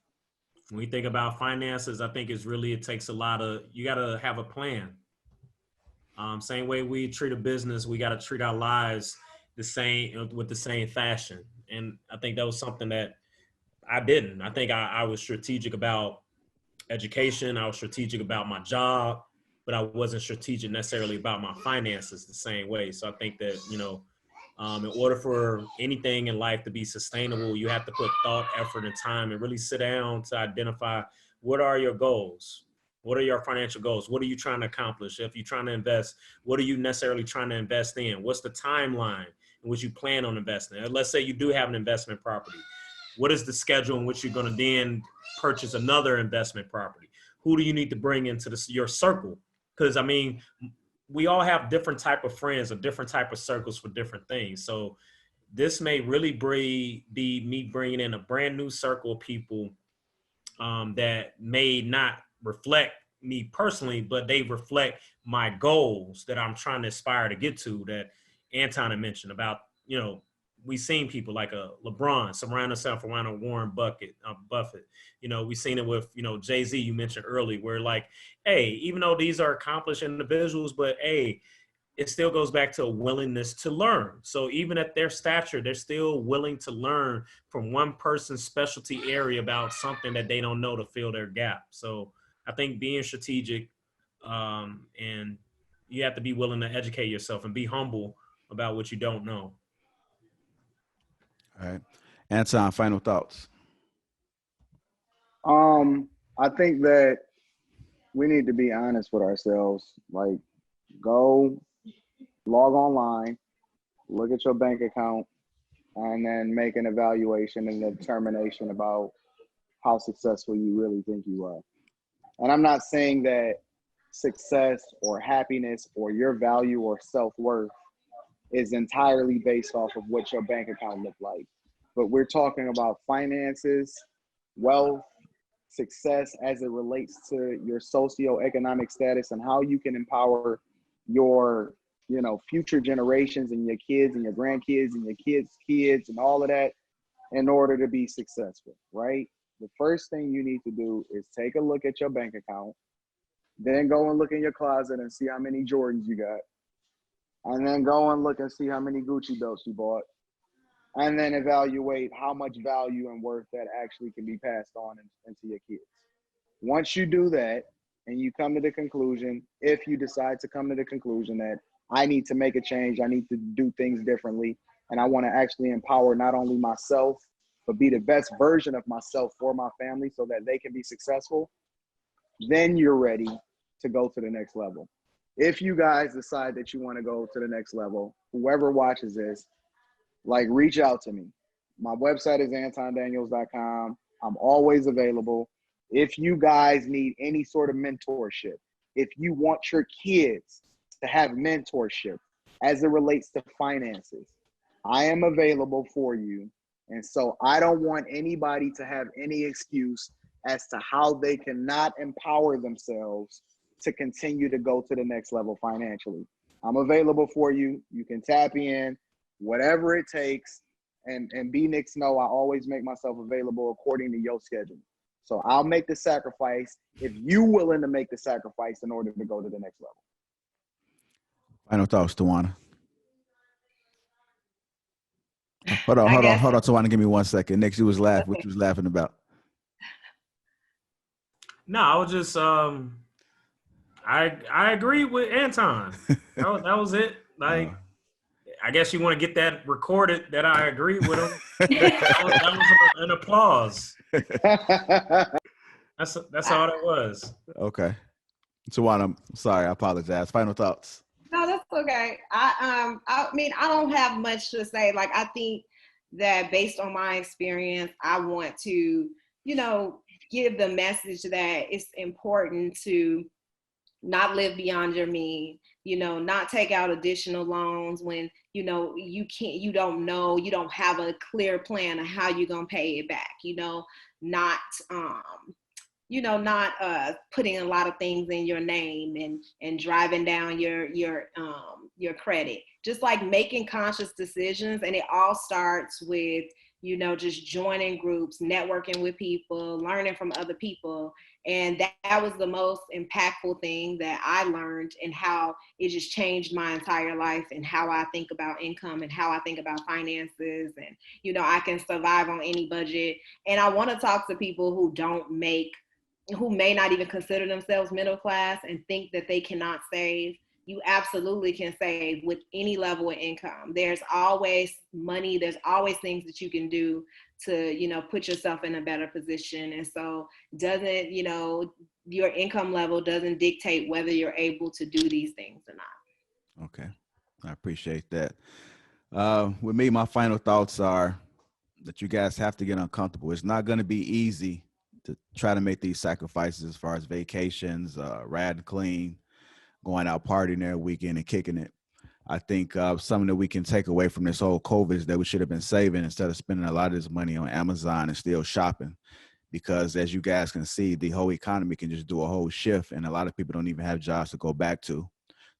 When we think about finances, I think it takes a lot of, you got to have a plan. Same way we treat a business, we got to treat our lives the same, with the same fashion. And I think that was something that I didn't. I think I was strategic about education. I was strategic about my job, but I wasn't strategic necessarily about my finances the same way. So I think that, in order for anything in life to be sustainable, you have to put thought, effort, and time and really sit down to identify what are your goals? What are your financial goals? What are you trying to accomplish? If you're trying to invest, what are you necessarily trying to invest in? What's the timeline in which you plan on investing? And let's say you do have an investment property. What is the schedule in which you're going to then purchase another investment property? Who do you need to bring into your circle? Because I mean, we all have different type of friends or different type of circles for different things. So this may really be me bringing in a brand new circle of people that may not reflect me personally, but they reflect my goals that I'm trying to aspire to get to, that Anton had mentioned about, we've seen people like a LeBron surround himself around a Warren Buffett. We've seen it with, Jay-Z, you mentioned earlier, where like, hey, even though these are accomplished individuals, but hey, it still goes back to a willingness to learn. So even at their stature, they're still willing to learn from one person's specialty area about something that they don't know to fill their gap. So I think being strategic, and you have to be willing to educate yourself and be humble about what you don't know. All right. Anton, final thoughts. I think that we need to be honest with ourselves. Like, go log online, look at your bank account, and then make an evaluation and a determination about how successful you really think you are. And I'm not saying that success or happiness or your value or self-worth is entirely based off of what your bank account looked like. But we're talking about finances, wealth, success as it relates to your socioeconomic status and how you can empower your, future generations and your kids and your grandkids and your kids' kids and all of that in order to be successful, right? The first thing you need to do is take a look at your bank account, then go and look in your closet and see how many Jordans you got, and then go and look and see how many Gucci belts you bought, and then evaluate how much value and worth that actually can be passed on into your kids. Once you do that and you come to the conclusion, if you decide to come to the conclusion that I need to make a change, I need to do things differently, and I want to actually empower not only myself, but be the best version of myself for my family so that they can be successful, then you're ready to go to the next level. If you guys decide that you want to go to the next level, whoever watches this, like, reach out to me. My website is antondaniels.com. I'm always available. If you guys need any sort of mentorship, if you want your kids to have mentorship as it relates to finances, I am available for you. And so I don't want anybody to have any excuse as to how they cannot empower themselves to continue to go to the next level financially. I'm available for you. You can tap in, whatever it takes. And B Nix know I always make myself available according to your schedule. So I'll make the sacrifice if you willing to make the sacrifice in order to go to the next level. Final thoughts, Tawana. Hold on, Tawana. Give me 1 second. Next, you was laughing. What you was laughing about? No, I was just I agree with Anton. That was it. Like, I guess you want to get that recorded that I agree with him. that was an applause. That's all that was. Okay. Tawana, I'm sorry. I apologize. Final thoughts. No, that's okay. I mean, I don't have much to say. Like, I think that based on my experience, I want to, give the message that it's important to not live beyond your means, not take out additional loans when, you don't have a clear plan of how you're going to pay it back, not, not putting a lot of things in your name and driving down your credit. Just like making conscious decisions, and it all starts with just joining groups, networking with people, learning from other people. And that was the most impactful thing that I learned, and how it just changed my entire life and how I think about income and how I think about finances. And I can survive on any budget. And I want to talk to people who may not even consider themselves middle class and think that they cannot save. You absolutely can save with any level of income. There's always money. There's always things that you can do to, put yourself in a better position. And so your income level doesn't dictate whether you're able to do these things or not. Okay. I appreciate that. With me, my final thoughts are that you guys have to get uncomfortable. It's not going to be easy to try to make these sacrifices as far as vacations, rad clean, going out partying every weekend and kicking it. I think something that we can take away from this whole COVID is that we should have been saving instead of spending a lot of this money on Amazon and still shopping. Because as you guys can see, the whole economy can just do a whole shift, and a lot of people don't even have jobs to go back to.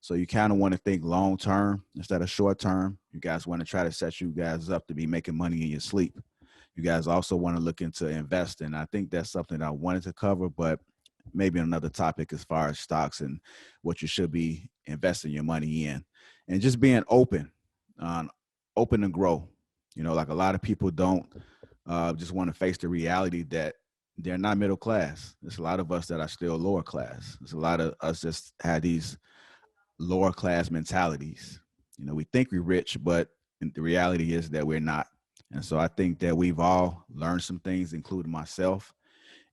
So you kind of want to think long term instead of short term. You guys want to try to set you guys up to be making money in your sleep. You guys also want to look into investing. I think that's something that I wanted to cover, but maybe another topic as far as stocks and what you should be investing your money in, and just being open to grow. Like a lot of people don't just want to face the reality that they're not middle class. There's a lot of us that are still lower class. There's a lot of us just had these lower class mentalities. We think we're rich, but the reality is that we're not. And so I think that we've all learned some things, including myself,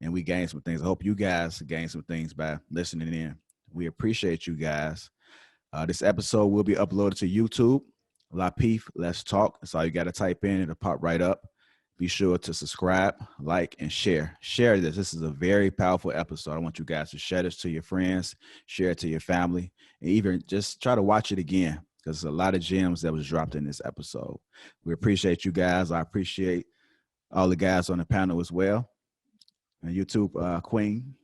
and we gained some things. I hope you guys gained some things by listening in. We appreciate you guys. This episode will be uploaded to YouTube. Lapeef, Let's Talk. That's all you got to type in. It'll pop right up. Be sure to subscribe, like, and share. Share this. This is a very powerful episode. I want you guys to share this to your friends, share it to your family, and even just try to watch it again, because there's a lot of gems that was dropped in this episode. We appreciate you guys. I appreciate all the guys on the panel as well. And YouTube Queen.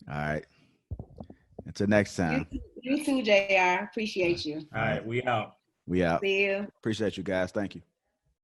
All right. Until next time. You too, JR. Appreciate you. All right, we out. We out. See you. Appreciate you guys. Thank you.